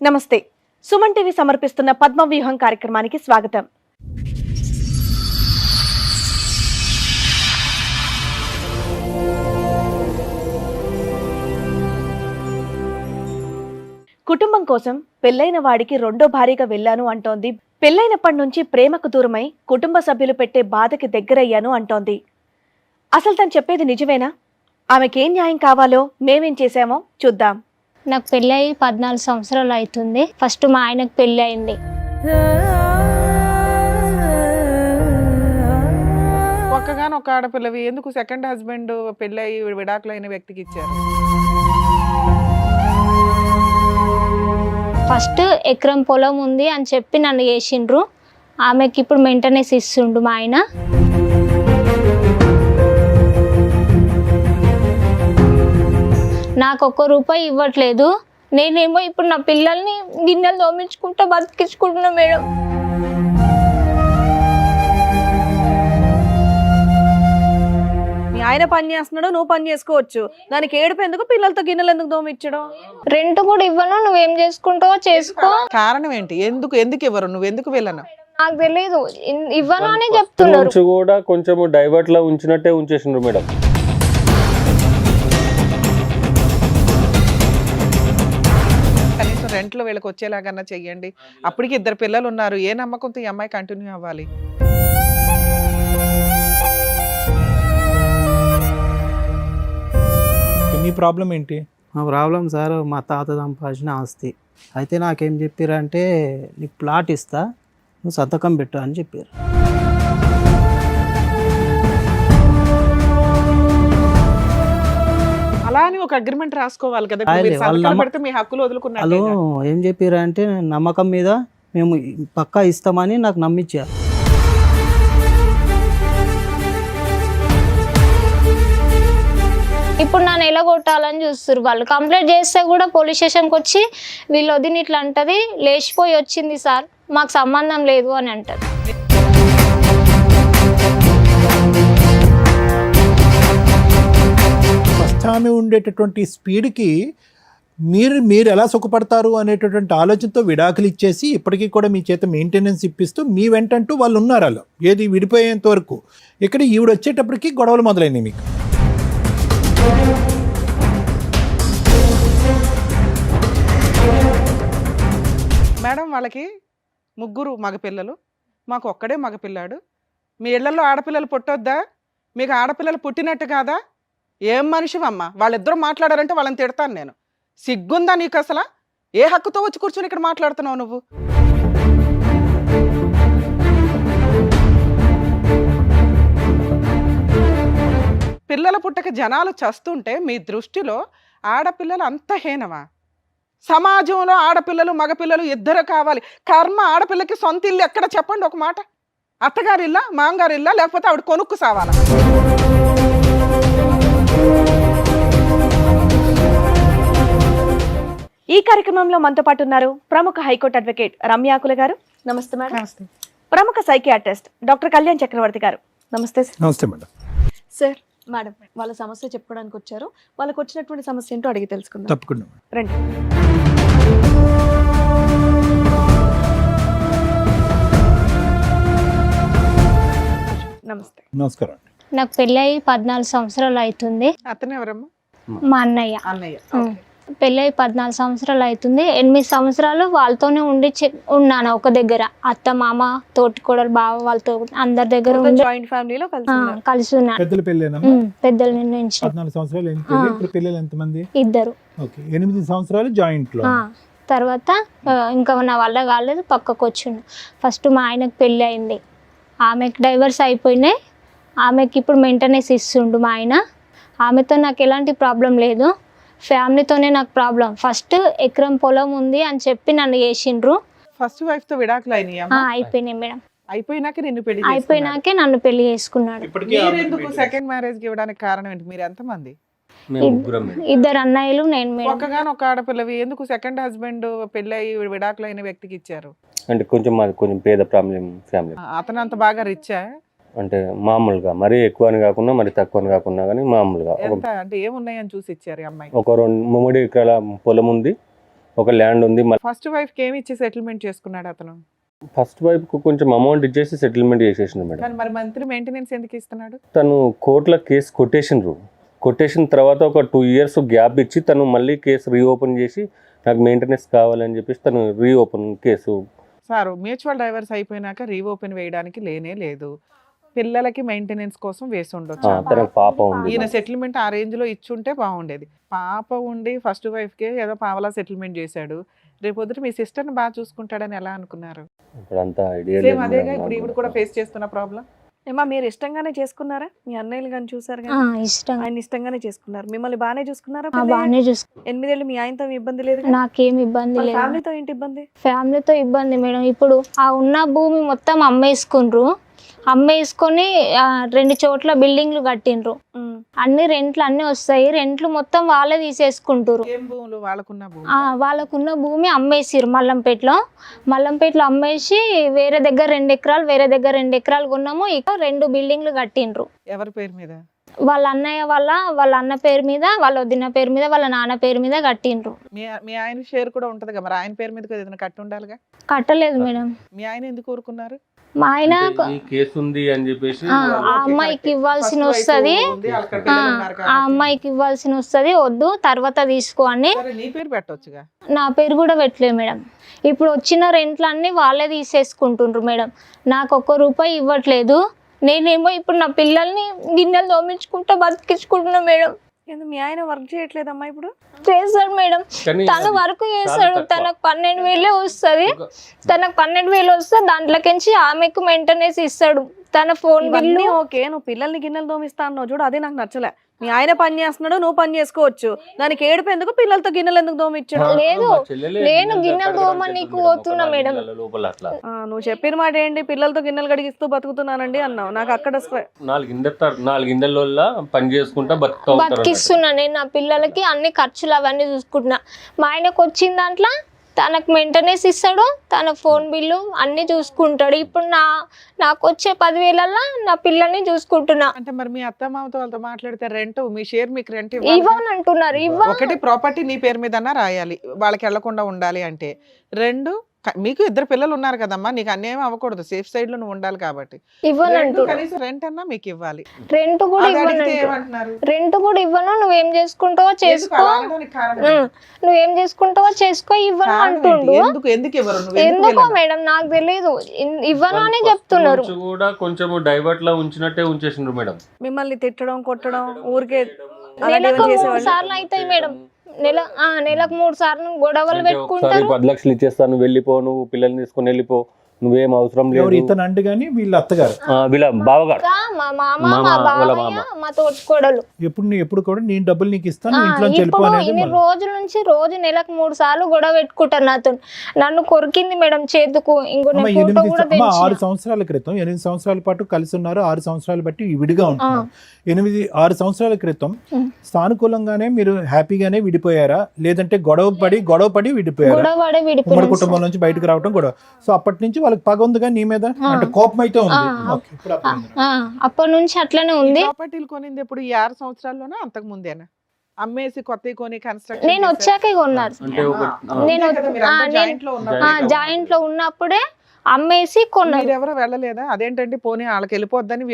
నమస్తే. సుమన్ టీవీ సమర్పిస్తున్న పద్మవ్యూహం కార్యక్రమానికి స్వాగతం. కుటుంబం కోసం పెళ్లైన వాడికి రెండో భార్యగా వెళ్ళాను అంటోంది. పెళ్లైనప్పటి నుంచి ప్రేమకు దూరమై కుటుంబ సభ్యులు పెట్టే బాధకి దగ్గరయ్యాను అంటోంది. అసలు తను చెప్పేది నిజమేనా? ఆమెకేం న్యాయం కావాలో మేమేం చేశామో చూద్దాం. నాకు పెళ్ళి అయ్యి 14 సంవత్సరాలు అవుతుంది. ఫస్ట్ మా ఆయనకు పెళ్ళి అయింది. ఒక్కగానొక్క ఒక ఆడపిల్లవి ఎందుకు సెకండ్ హస్బెండ్ పెళ్ళయి విడాకులైన వ్యక్తికి ఇచ్చారు? ఫస్ట్ ఎకరం పొలం ఉంది అని చెప్పి నన్ను చేసిండ్రు. ఆమెకి ఇప్పుడు మెయింటెనెన్స్ ఇస్తుండు మా ఆయన. నాకు ₹1 ఇవ్వట్లేదు. నేనేమో ఇప్పుడు నా పిల్లల్ని గిన్నెలు తోమించుకుంటా బతికించుకుంటున్నా మేడం. మీ ఆయన పని చేస్తున్నాడు, నువ్వు పని చేసుకోవచ్చు. దానికి ఏడుపు ఎందుకు? పిల్లలతో గిన్నెలు ఎందుకు దోమిచ్చడం? రెంట్ కూడా ఇవ్వను, నువ్వేం చేసుకుంటావో చేసుకో. కారణం ఏంటి? ఎందుకు ఇవ్వరు? నువ్వు ఎందుకు వెళ్ళను? నాకు తెలియదు, ఇవ్వను అని చెప్తున్నారు. కూడా కొంచెం డైవర్ట్ లా ఉంచినట్టే ఉంచేసిండ్రు మేడం. కనీసం రెంట్లో వీళ్ళకి వచ్చేలాగన్నా చెయ్యండి. అప్పటికి 2 పిల్లలు ఉన్నారు. ఏ నమ్మకంతో ఈ అమ్మాయి కంటిన్యూ అవ్వాలి? మీ ప్రాబ్లం ఏంటి? మా ప్రాబ్లం సార్, మా తాత సంపాదించిన ఆస్తి. అయితే నాకేం చెప్పారంటే, నీకు ప్లాట్ ఇస్తా, నువ్వు సంతకం పెట్టు అని చెప్పారు. అలా అని ఒక అగ్రిమెంట్ రాసుకోవాలి కదా. మీరు సంతకం పెడితే మీ హక్కులు వాళ్ళు వదులుకున్నారు. ఏం చెప్పారంటే, నమ్మకం మీద మేము పక్కా ఇస్తామని నాకు నమ్మించారు. ఇప్పుడు నన్ను ఎలా కొట్టాలని చూస్తారు వాళ్ళు. కంప్లైంట్ చేస్తే కూడా పోలీస్ స్టేషన్కి వచ్చి వీళ్ళు వదిన ఇట్లా అంటది, లేచిపోయి వచ్చింది సార్, మాకు సంబంధం లేదు అని అంటది. ఫస్ట్ ఆమె ఉండేటటువంటి స్పీడ్కి మీరు ఎలా సుఖపడతారు అనేటటువంటి ఆలోచనతో విడాకులు ఇచ్చేసి ఇప్పటికీ కూడా మీ చేత మెయింటెనెన్స్ ఇప్పిస్తూ మీ వెంటంటూ వాళ్ళు ఉన్నారు. అలా ఏది విడిపోయేంత వరకు. ఇక్కడ ఈవిడ వచ్చేటప్పటికి గొడవలు మొదలైనవి మీకు. మేడం, వాళ్ళకి 3 మగపిల్లలు, మాకు ఒక్కడే మగపిల్లాడు. మీ ఇళ్లలో ఆడపిల్లలు పుట్టొద్దా? మీకు ఆడపిల్లలు పుట్టినట్టు కాదా? ఏం మనిషివమ్మా? వాళ్ళిద్దరూ మాట్లాడారంటే వాళ్ళని తిడతాను నేను. సిగ్గుందా నీకు అసలు? ఏ హక్కుతో వచ్చి కూర్చొని ఇక్కడ మాట్లాడుతున్నావు నువ్వు? పిల్లల పుట్టక జనాలు చస్తుంటే మీ దృష్టిలో ఆడపిల్లలు అంత హీనమా? సమాజంలో ఆడపిల్లలు మగపిల్లలు ఇద్దరు కావాలి. కర్మ, ఆడపిల్లకి సొంత ఇల్లు ఎక్కడ చెప్పండి ఒక మాట. అత్తగారిల్లా, మామగారిల్లా, లేకపోతే ఆవిడ కొనుక్కు సావాలా? ఈ కార్యక్రమంలో మనతో పాటు ఉన్నారు ప్రముఖ హైకోర్టు అడ్వకేట్ రమ్యాకుల గారు. నమస్తే మేడం. నమస్తే. ప్రముఖ సైకియాట్రిస్ట్ డాక్టర్ కళ్యాణ్ చక్రవర్తి గారు. నమస్తే సార్. నమస్తే మేడం. సార్, మేడం వాళ్ళ సమస్య చెప్పుకోవడానికి వచ్చారు. వాళ్ళకి వచ్చినటువంటి సమస్య ఏంటో అడిగి తెలుసుకుందాం. తప్పకుండా. రండి. నమస్తే. నమస్కారం. నాకు పెళ్ళి అయ్యి 14 సంవత్సరాలు అవుతుంది. అతను ఎవరమ్మా? మా అన్నయ్య. అన్నయ్య. పెళ్ళి అయ్యి 14 సంవత్సరాలు అవుతుంది. 8 సంవత్సరాలు వాళ్ళతోనే ఉన్నాను ఒక దగ్గర. అత్త, మామ, తోటికోడలు, బావ, వాళ్ళతో అందరి దగ్గర జాయింట్ ఫ్యామిలీలో కలిసి ఉన్నాను. పెద్దల పెళ్ళేనా? పెద్దలు నిర్ణయించిన 14 సంవత్సరాలు ఏంటి పెళ్ళి? ఇప్పుడు పిల్లలు ఎంతమంది? 2. ఓకే, 8 సంవత్సరాలు జాయింట్ లో. తర్వాత ఇంకా నా వల్ల కాలేదు, పక్కకు వచ్చిండు. ఫస్ట్ మా ఆయనకు పెళ్ళి అయింది. ఆమెకు డైవర్స్ అయిపోయినాయి. ఆమెకి ఇప్పుడు మెయింటెనెన్స్ ఇస్తుండు మా ఆయన. ఆమెతో నాకు ఎలాంటి ప్రాబ్లం లేదు, ఫ్యామిలీతోనే నాకు ప్రాబ్లం. ఫస్ట్ ఎకరం పొలం ఉంది అని చెప్పి నన్ను చేసిండ్రు. ఫస్ట్ వైఫ్ తో విడాకులు అయిపోయినాయి మేడం. అయిపోయినాకే నిన్ను పెళ్లి అయిపోయినాకే నన్ను పెళ్లి చేసుకున్నాడు. ఎందుకు సెకండ్ మ్యారేజ్ కి ఇవ్వడానికి కారణం ఏంటి? మీరు ఎంతమంది? 2 అన్నయ్యలు, నేను మేడం. ఒక్కగానొక్క ఆడపిల్లవి ఎందుకు సెకండ్ హస్బెండ్ పెళ్ళయి విడాకులైన వ్యక్తికి ఇచ్చారు? అంటే కొంచెం పేద ఫ్యామిలీ. అతను అంత బాగా రిచ్చా? అంటే మామూలుగా మరీ ఎక్కువ అని కాకుండా మరి తక్కువ అని కాకుండా కానీ మామూలుగా ఎంత అంటే ఏమున్నాయని చూసి ఇచ్చారు ఈ అమ్మాయి? ఒక 3 ఎకరాల పొలం ఉంది. ఒక ల్యాండ్ ఉంది. ఫస్ట్ వైఫ్ కి ఏమి ఇచ్చి సెటిల్మెంట్ చేసుకున్నాడు అతను? ఫస్ట్ వైపుకు కొంచెం అమౌంట్ ఇచ్చేసి సెటిల్మెంట్ చేసేసిన మేడం. కానీ మరి మంత్లీ మెయింటెనెన్స్ ఎందుకు ఇస్తున్నాడు? తను కోర్టులో కేసు కొట్టేసిన తర్వాత ఒక 2 years గ్యాప్ ఇచ్చి తను మళ్ళీ కేసు రీఓపెన్ చేసి నాకు మెయింటెనెన్స్ కావాలని చెప్పేసి తను reopen case. Sir mutual divorce అయిపోయినాక రీఓపెన్ వేయడానికి లేనే లేదు. పిల్లలకి మెయింటెనెన్స్ కోసం వేసి ఉండొచ్చు. తనకు పాప ఉంది. ఈయన సెటిల్మెంట్ ఆ రేంజ్ లో ఇచ్చుంటే బాగుండేది. పాప ఉండి ఫస్ట్ వైఫ్ కి ఏదో పావలా సెటిల్మెంట్ చేశాడు. రేపొద్దుట మీ సిస్టర్ ని బాగా చూసుకుంటాడని ఎలా అనుకున్నారు? ఇప్పుడు అంత ఐడియా సేమ్ అదేగా ఇప్పుడు ఈవిడ కూడా ఫేస్ చేస్తున్న ప్రాబ్లం. ఏమా మీరు ఇష్టంగానే చేసుకున్నారా? మీ అన్నయ్యలు కానీ చూసారు ఆ, కానీ ఇష్టం. ఆయన ఇష్టంగానే చేసుకున్నారు. మిమ్మల్ని బాగానే చూసుకున్నారా? బాగానే చూసుకో. 8 ఏళ్ళు మీ ఆయనతో మీ ఇబ్బంది లేదు? నాకేం ఇబ్బంది లేదు. ఫ్యామిలీతో ఏంటి ఇబ్బంది? ఫ్యామిలీతో ఇబ్బంది మేడం. ఇప్పుడు ఆ ఉన్న భూమి మొత్తం అమ్మేసుకుండ్రు. అమ్మేసుకొని 2 చోట్ల బిల్డింగ్లు కట్టిండ్రు. అన్ని రెంట్లు అన్ని వస్తాయి. రెంట్లు మొత్తం వాళ్ళే తీసేసుకుంటారు. ఏం భూములు? వాళ్ళకున్న భూమి. వాళ్ళకున్న భూమి అమ్మేసిరు మల్లంపేటలో అమ్మేసి వేరే దగ్గర 2 ఎకరాలు వేరే దగ్గర 2 ఎకరాలు కొన్నాము. ఇక 2 బిల్డింగ్లు కట్టిండ్రు. ఎవరి పేరు మీద? వాళ్ళ అన్నయ్య వాళ్ళ అన్న పేరు మీద, వాళ్ళ వదిన పేరు మీద, వాళ్ళ నాన్న పేరు మీద కట్టిండ్రు. మీ ఆయన షేర్ కూడా ఉంటది కదా, మరి ఆయన పేరు మీద ఏదైనా కట్టి ఉండాలిగా. కట్టలేదు మేడం. మీ ఆయన ఎందుకు ఊరుకున్నారు? మా ఆయన ఈ కేసు ఉంది అని చెప్పేసి ఆ అమ్మాయికి ఇవ్వాల్సిన వస్తుంది, ఆ అమ్మాయికి ఇవ్వాల్సిన వస్తుంది, వద్దు తర్వాత తీసుకో అని. నీ పేరు పెట్టొచ్చుగా. నా పేరు కూడా పెట్టలేదు మేడం. ఇప్పుడు వచ్చిన రెంట్లన్నీ వాళ్ళే తీసేసుకుంటుండ్రు మేడం. నాకు ₹1 ఇవ్వట్లేదు. నేనేమో ఇప్పుడు నా పిల్లల్ని గిన్నెలు తోమించుకుంటా బతికించుకుంటున్నా మేడం. ఎందుకు మీ ఆయన వర్క్ చేయట్లేదమ్మా? ఇప్పుడు చేస్తాడు మేడం. తను వర్క్ చేస్తాడు. తనకు 12,000 వస్తుంది. తనకు 12,000 వస్తే దాంట్లోకించి ఆమెకు మెయింటెనెన్స్ ఇస్తాడు. తన ఫోన్ బిల్లు. ఓకే, నువ్వు పిల్లల్ని గిన్నెలు తోమిస్తా అన్నావు చూడు, అదే నాకు నచ్చలే. మీ ఆయన పని చేస్తున్నాడు, నువ్వు పని చేసుకోవచ్చు. దానికి ఏడుపు ఎందుకు? పిల్లలతో గిన్నెలు ఎందుకు తోమిచ్చాడు? లేదు, నేను గిన్నెలు తోమని నీకు పోతున్నా మేడం. నువ్వు చెప్పిన మాట ఏంటి? పిల్లలతో గిన్నెలు కడిగిస్తూ బతుకుతున్నానండి అన్నావు. నాకు అక్కడ 4 ఇండ్ల పని చేసుకుంటా బతికిస్తున్నా. నేను నా పిల్లలకి అన్ని ఖర్చులు అవన్నీ చూసుకుంటున్నా. మా ఆయనకు వచ్చిన దాంట్లో తనకు మెయింటెనెన్స్ ఇస్తాడు, తన ఫోన్ బిల్లు అన్ని చూసుకుంటాడు. ఇప్పుడు నాకు వచ్చే 10,000 నా పిల్లల్ని చూసుకుంటున్నా. అంటే మరి మీ అత్త మామతో వాళ్ళతో మాట్లాడితే రెంట్, మీ షేర్ మీకు రెంట్ ఇవ్వని అంటున్నారు. ఒకటి ప్రాపర్టీ నీ పేరు మీద రాయాలి, వాళ్ళకి వెళ్లకుండా ఉండాలి అంటే. 2 మీకు 2 పిల్లలు ఉన్నారు కదమ్మా, నీకు అన్యాయం అవ్వకూడదు. సేఫ్ సైడ్ లో నువ్వు ఉండాలి కాబట్టి కనీసం రెంట్ అన్నా మీకు ఇవ్వాలి. రెంట్ కూడా ఇవ్వను. నువ్వేం చేసుకుంటావో చేసుకో, నువ్వేం చేసుకుంటావో చేసుకో, ఇవ్వను అంటుండు. ఎందుకో మేడం నాకు తెలియదు. ఇవ్వను అని చెప్తున్నారు. కూడా కొంచెం డైవర్ట్ లా ఉంచినట్టే ఉంచేసిండ్రు మేడం. మిమ్మల్ని తిట్టడం కొట్టడం ఊరికే నెలకు 3 సార్లు అవుతాయి మేడం. నెలకు 3 సార్లు గొడవలు పెట్టుకుంటారు. 10 లక్షలు ఇచ్చేస్తాను, వెళ్ళిపో, నువ్వు పిల్లల్ని తీసుకొని వెళ్ళిపో, నువ్వేం అవసరం లేదు. ఇతను అంటే గానీ వీళ్ళ అత్తగారు, వీళ్ళ బావగారు, మా మామ, మా బావయ్య, మా తోటికోడలు. ఎప్పుడు కూడా నేను డబ్బులు నీకు ఇస్తాను, ఇంట్లో ఇన్ని రోజుల నుంచి రోజు నెలకు 3 సార్లు గొడవ పెట్టుకుంటారు నాతో. నన్ను కొరికింది మేడం చేతుకు. 6 సంవత్సరాల క్రితం 8 సంవత్సరాల పాటు కలిసి ఉన్నారు. 6 సంవత్సరాలు బట్టి విడిగా ఉంటున్నారు. 6 సంవత్సరాల క్రితం సానుకూలంగానే మీరు హ్యాపీగానే విడిపోయారా, లేదంటే గొడవ పడి విడిపోయారా? ఉమ్మడి కుటుంబం నుంచి బయటకు రావడం గొడవ. సో అప్పటి నుంచి వాళ్ళకి పగ ఉందిగా నీ మీద, అంటే కోపం అయితే ఉంది. అప్పటి నుంచి అట్లనే ఉంది. ప్రాపర్టీలు కొనింది ఎప్పుడు? ఈ 6 సంవత్సరాల్లోనే అంతకు ముందేనా? అమ్మేసి కొత్త కొని కన్స్ట్రక్షన్? నేను వచ్చాకే కొన్నారు. నేను జాయింట్ లో ఉన్నప్పుడే అమ్మేసి కొన్నారు. ఎవరు వెళ్ళలేదా? అదేంటంటే పోనీ వాళ్ళకి వెళ్ళిపోద్దని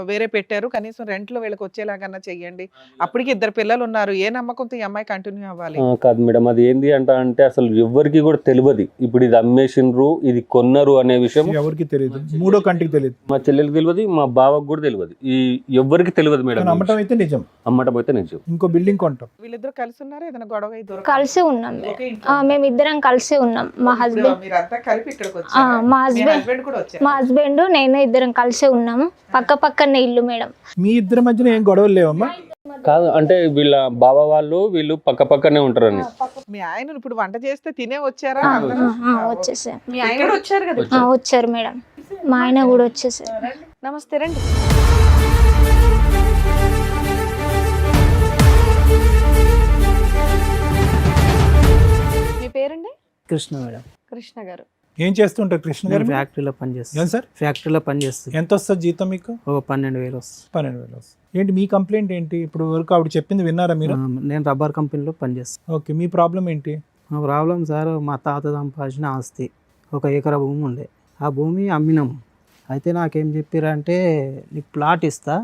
వేరే పెట్టారు, కనీసం రెంట్ లో వీళ్ళకి వచ్చేలాగన్నా చెయ్యండి. అప్పటికి 2 పిల్లలు ఉన్నారు. ఏ నమ్మకంతో ఈ అమ్మాయి కంటిన్యూ అవ్వాలి? కాదు మేడం, అది ఏంది అంటే అసలు ఎవరికి కూడా తెలియదు. ఇప్పుడు ఇది అమ్మేసిండ్రు, ఇది కొన్నారు అనే విషయం ఎవరికి తెలియదు. మూడో కంటికి తెలియదు. మా చెల్లెలకు తెలియదు, మా బావకు కూడా తెలియదు. ఈ ఎవరికి తెలియదు మేడం. అమ్మటం అయితే నిజం. ఇంకో బిల్డింగ్ కొంటాం. వీళ్ళిద్దరు కలిసి ఉన్నారు? ఏదైనా గొడవ? కలిసి ఉన్నాం మేమిద్దరం కలిసి ఉన్నాం. మా హస్బెండ్ కలిపి ఇక్కడికి వచ్చారు. మా హస్బెండ్ నేను ఇద్దరం కలిసి ఉన్నాము. పక్కనే ఇల్లు మేడం. మీ ఇద్దరి మధ్యన ఏం గొడవలు లేవమ్మా? కాదు, అంటే వీళ్ళ బావ వీళ్ళు పక్కనే ఉంటారని. మీ ఆయన ఇప్పుడు వంట చేస్తే తినే వచ్చారా? వచ్చేసారు. మీ ఆయన కూడా వచ్చారు కదా? వచ్చారు మేడం, మా ఆయన కూడా వచ్చేసారు. నమస్తే, రండి. మీ పేరండి? కృష్ణ మేడం. కృష్ణ గారు ఏం చేస్తుంటారు? కృష్ణ గారు ఫ్యాక్టరీలో పనిచేస్తాను. ఏం సార్? ఫ్యాక్టరీలో పనిచేస్తుంది. ఎంత వస్తుంది జీతం మీకు? ఒక 12,000 వస్తుంది. 12,000 వస్తుంది. ఏంటి మీ కంప్లైంట్ ఏంటి? ఇప్పుడు వరకు ఆవిడ చెప్పింది విన్నారా మీరు? నేను రబ్బర్ కంపెనీలో పనిచేస్తాను. ఓకే, మీ ప్రాబ్లం ఏంటి? మా ప్రాబ్లం సార్, మా తాత సంపాదించిన ఆస్తి 1 ఎకరా భూమి ఉండే. ఆ భూమి అమ్మినాం. అయితే నాకేం చెప్పారంటే నీకు ప్లాట్ ఇస్తా,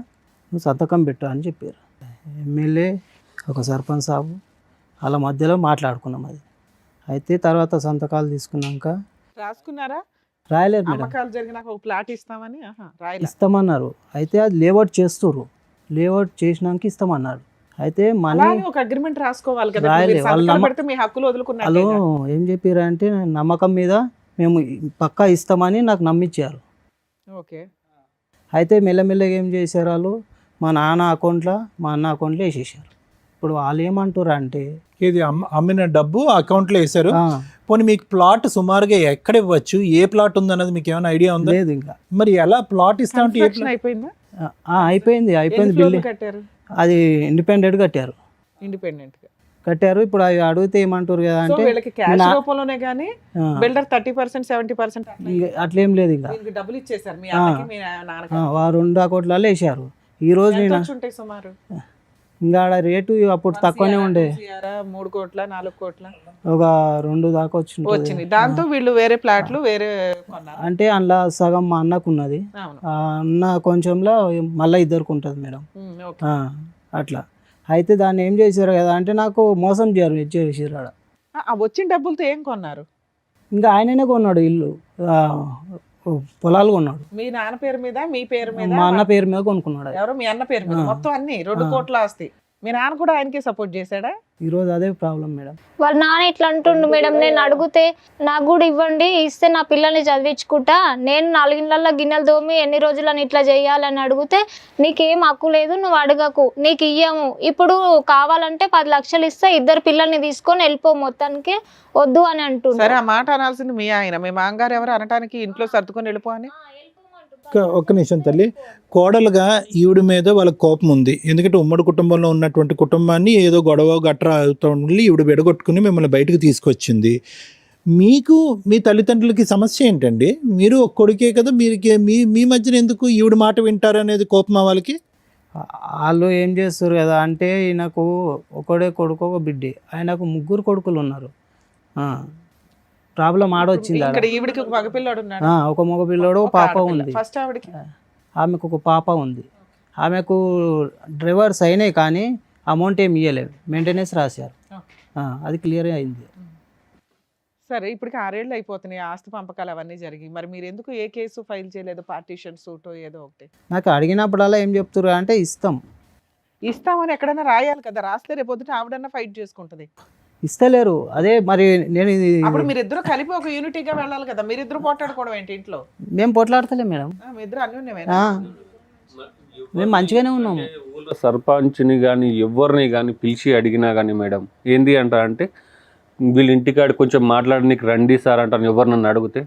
నువ్వు సంతకం పెట్టు అని చెప్పారు. ఎమ్మెల్యే, ఒక సర్పంచ్ సాబు వాళ్ళ మధ్యలో మాట్లాడుకున్నాం అది. అయితే తర్వాత సంతకాలు తీసుకున్నాక రాసుకున్నారా? రాయలేదు మేడం. అమ్మకాలు జరిగినాక ఒక ప్లాట్ ఇస్తామని రాయలే. ఇస్తామన్నారు. అయితే అది లేఅవుట్ చేస్తుర్రు. లేఅవుట్ చేసినాక ఇస్తామన్నారు. అయితే మనీ అలానే ఒక అగ్రిమెంట్ రాసుకోవాలి కదా. రాయలే. మీరు వాళ్ళు సంతకాలు పెడితే మీ హక్కులు వదులుకున్నారు. వాళ్ళు ఏం చెప్పారంటే నమ్మకం మీద మేము పక్కా ఇస్తామని నాకు నమ్మించారు. ఓకే. అయితే మెల్లమెల్లగా ఏం చేశారు వాళ్ళు, మా నాన్న అకౌంట్లో మా అన్న అకౌంట్లో వేసేసారు. ఇప్పుడు వాళ్ళు ఏమంటారు అంటే ఇది అమ్మిన డబ్బు అకౌంట్లో వేశారు. "ఆ, పోనీ మీకు ప్లాట్ సుమారుగా ఎక్కడ ఇవ్వచ్చు, ఏ ప్లాట్ ఉందన్నది మీకు ఏమైనా ఐడియా ఉందా? లేదు ఇంకా మరి ఎలా ప్లాట్ ఇస్తా అంటే Construction అయిపోయిందా? అయిపోయింది ఎన్ని ఫ్లోర్లు బిల్డింగ్. కట్టారు? అది ఇండిపెండెంట్ కట్టారు. ఇండిపెండెంట్ గా కట్టారు. ఇప్పుడు అవి అడిగితే ఏమంటారు కదా సో అంటే వీళ్ళకి క్యాష్ నా- రూపంలోనే గానీ ఆ, బిల్డర్ 30% 70% ఇంక అట్లేం లేదు ఇంకా. దీనికి డబ్బులు ఇచ్చేసారు మీ అన్నకి మీ నాన్నకి. వారు 2 అకౌంట్లలో వేసారు. ఈ రోజు ఎంత నేను వచ్చి ఉంటాయి సుమారు? ఇంకా ఆడ రేటు అప్పుడు తక్కువనే ఉండే, 3 కోట్ల 4 కోట్ల ఒక 2 దాకా వచ్చింది. వచ్చింది. దాంతో వీళ్ళు వేరే ప్లాట్లు వేరే కొన్నారు. అంటే అందులో సగం మా అన్నకు ఉన్నది, అవును. ఆ అన్న కొంచెంలో మళ్ళీ ఇద్దరికి ఉంటుంది మేడం. ఓకే. అట్లా అయితే దాన్ని ఏం చేశారు కదా అంటే నాకు మోసం చేసారు ఆడ. ఆ వచ్చిన డబ్బులతో ఏం కొన్నారు? ఇంకా ఆయననే కొన్నాడు ఇల్లు, పొలాలు కొన్నాడు. మీ నాన్న పేరు మీద మీ పేరు మీద మా అన్న పేరు మీద కొనుక్కున్నాడు. ఎవరో మీ అన్న పేరు మీద మొత్తం అన్ని 2 కోట్ల ఆస్తి. మీ నాన్న కూడా ఆయనకే సపోర్ట్ చేశాడా? ఈరోజు అదే ప్రాబ్లం మేడం. వాళ్ళ నాన్న ఇట్లా అంటుండు మేడం, నేను అడిగితే నాకు కూడా ఇవ్వండి, ఇస్తే నా పిల్లల్ని చదివించుకుంటా, నేను 4 ఇళ్ళల్లో గిన్నెలు దోమి ఎన్ని రోజులని ఇట్లా చేయాలని అడిగితే నీకేం హక్కు లేదు, నువ్వు అడగకు, నీకు ఇయ్యము, ఇప్పుడు కావాలంటే 10 లక్షలు ఇస్తే 2 పిల్లల్ని తీసుకొని వెళ్ళిపో, మొత్తానికి వద్దు అని అంటుండు. సరే, ఆ మాట అనాల్సింది మీ ఆయన. మీ మామగారు ఎవరు అనటానికి ఇంట్లో సర్దుకొని వెళ్ళిపో అని? ఒక్క నిమిషం తల్లి, కోడలుగా ఈవిడ మీద వాళ్ళకి కోపం ఉంది. ఎందుకంటే ఉమ్మడి కుటుంబంలో ఉన్నటువంటి కుటుంబాన్ని ఏదో గొడవ గట్రా అవుతుంది, ఈవిడ విడగొట్టుకుని మిమ్మల్ని బయటకు తీసుకొచ్చింది. మీకు మీ తల్లిదండ్రులకి సమస్య ఏంటండి? మీరు ఒక కొడుకే కదా, మీరు మీ మధ్యన ఎందుకు ఈవిడ మాట వింటారు అనేది కోపమా వాళ్ళకి? వాళ్ళు ఏం చేస్తారు కదా అంటే ఈయనకు ఒకడే కొడుకు ఒక బిడ్డే, ఆయనకు 3 కొడుకులు ఉన్నారు. ప్రాబ్లం ఆడొచ్చింది ఆడ. ఇక్కడ ఈవిడికి ఒక మగపిల్లాడు ఉన్నాడు. ఒక మగ పిల్లోడు, ఒక పాప ఉంది. ఫస్ట్ ఆవిడకి ఆమెకు ఒక పాప ఉంది. ఆమెకు డ్రైవర్స్ అయినాయి కానీ అమౌంట్ ఏమి ఇవ్వలేదు, మెయింటెనెన్స్ రాశారు. అది క్లియర్ అయింది. సరే, ఇప్పటికి 6 ఏళ్ళు అయిపోతున్నాయి ఆస్తి పంపకాలు అవన్నీ జరిగి. మరి మీరు ఎందుకు ఏ కేసు ఫైల్ చేయలేదు? పార్టీషన్ సూటో ఏదో ఒకటి. నాకు అడిగినప్పుడల్లా ఏం చెప్తారు అంటే ఇస్తామని ఎక్కడైనా రాయాలి కదా. రాస్తే రేపు పొద్దుట ఆవిడన్నా ఫైట్ చేసుకుంటది. ఇస్తలేరు. అదే మరి నేను అప్పుడు మీరిద్దరు కలిపి ఒక యూనిటీగా వెళ్ళాలి కదా. మీరిద్దరు పోట్లాడుకోవడం ఏంటి ఇంట్లో? మేము పోట్లాడతలే మేడం, మీ ఇద్దరు అన్యోన్యమేనా? మేము మంచిగానే ఉన్నాము. ఊళ్ళో సర్పంచ్ని కానీ ఎవరిని కానీ పిలిచి అడిగినా కానీ మేడం ఏంది అంటే వీళ్ళ ఇంటికాడ కొంచెం మాట్లాడడానికి రండి సార్ అంటాను. ఎవరు నన్ను అడిగితే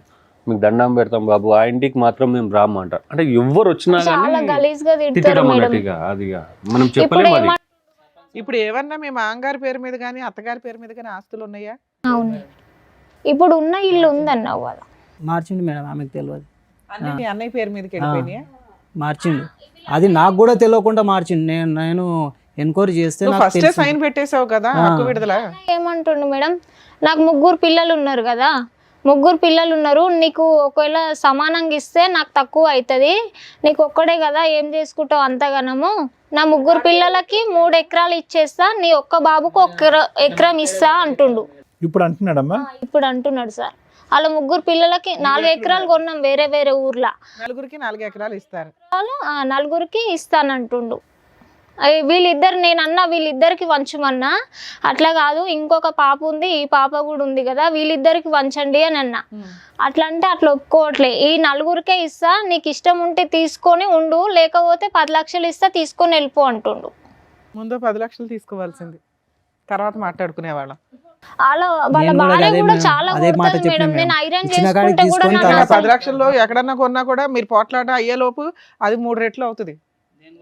మీకు దండం పెడతాం బాబు, ఆ ఇంటికి మాత్రం మేము రాము అంటారు. అంటే ఎవరు వచ్చినా చాలా కానీ గలీజ్ గా తిడతారు తిట్టడం మేడం. అన్నట్టుగా అదిగా మనం చెప్పలేము. అది ఇప్పుడు ఏమన్నా మీ మామగారి పేరు మీద కానీ అత్తగారి పేరు మీద కానీ ఆస్తులు ఉన్నాయా? అవును, ఇప్పుడు ఉన్న ఇల్లు ఉందన్నావు కదా. మార్చిండు మేడం, ఆమెకు తెలియదు. అన్ని మీ అన్నయ్య పేరు మీదకి వెళ్ళిపోయినాయా? మార్చిండు, అది నాకు కూడా తెలియకుండా మార్చిండు. నేను ఎంక్వైరీ చేస్తే నాకు ఫస్టే తెలిసింది. సైన్ పెట్టేసావు కదా హక్కు విడుదల. ఏమంటుండు మేడం, నాకు 3 పిల్లలు ఉన్నారు కదా, 3 పిల్లలు ఉన్నారు, నీకు ఒకవేళ సమానంగా ఇస్తే నాకు తక్కువ అవుతుంది, నీకు ఒక్కడే కదా ఏం చేసుకుంటావు అంతగానము, నా 3 పిల్లలకి 3 ఎకరాలు ఇచ్చేస్తా, నీ ఒక్క బాబుకు 1 ఎకరం ఇస్తా అంటుండు. ఇప్పుడు అంటున్నాడమ్మా? ఇప్పుడు అంటున్నాడు సార్. వాళ్ళ 3 పిల్లలకి 4 ఎకరాలు కొన్నాం వేరే వేరే ఊర్లో, నలుగురికి 4 ఎకరాలు ఇస్తారు. 4 ఇస్తానంటుండు. వీళ్ళిద్దరు, నేనన్నా వీళ్ళిద్దరికి వంచమన్నా, అట్లా కాదు ఇంకొక పాప ఉంది, ఈ పాప కూడా ఉంది కదా, వీళ్ళిద్దరికి వంచండి అని అన్నా. అట్లా అంటే అట్లా ఒప్పుకోవట్లే. ఈ 4 ఇస్తా, నీకు ఇష్టం ఉంటే తీసుకొని ఉండు, లేకపోతే 10 లక్షలు ఇస్తా తీసుకొని వెళ్ళిపో అంటుండు. ముందు 10 లక్షలు తీసుకోవాల్సింది, తర్వాత మాట్లాడుకునేవాళ్ళం. వాళ్ళ నేను కూడా భార్య అదే కూడా మేడం, చాలా అదే మాట కొడుతుంది చెప్పిన మేడం. మేడం. నేను ఐరన్ ఇచ్చిన కాడికి చేసుకుంటే కూడా తీసుకొని నన్ను తర్వాత 10 లక్షల్లో ఎక్కడన్నా కొన్నా కూడా మీరు పోట్లాట అయ్యేలోపు అది 3 రెట్లు అవుతుంది.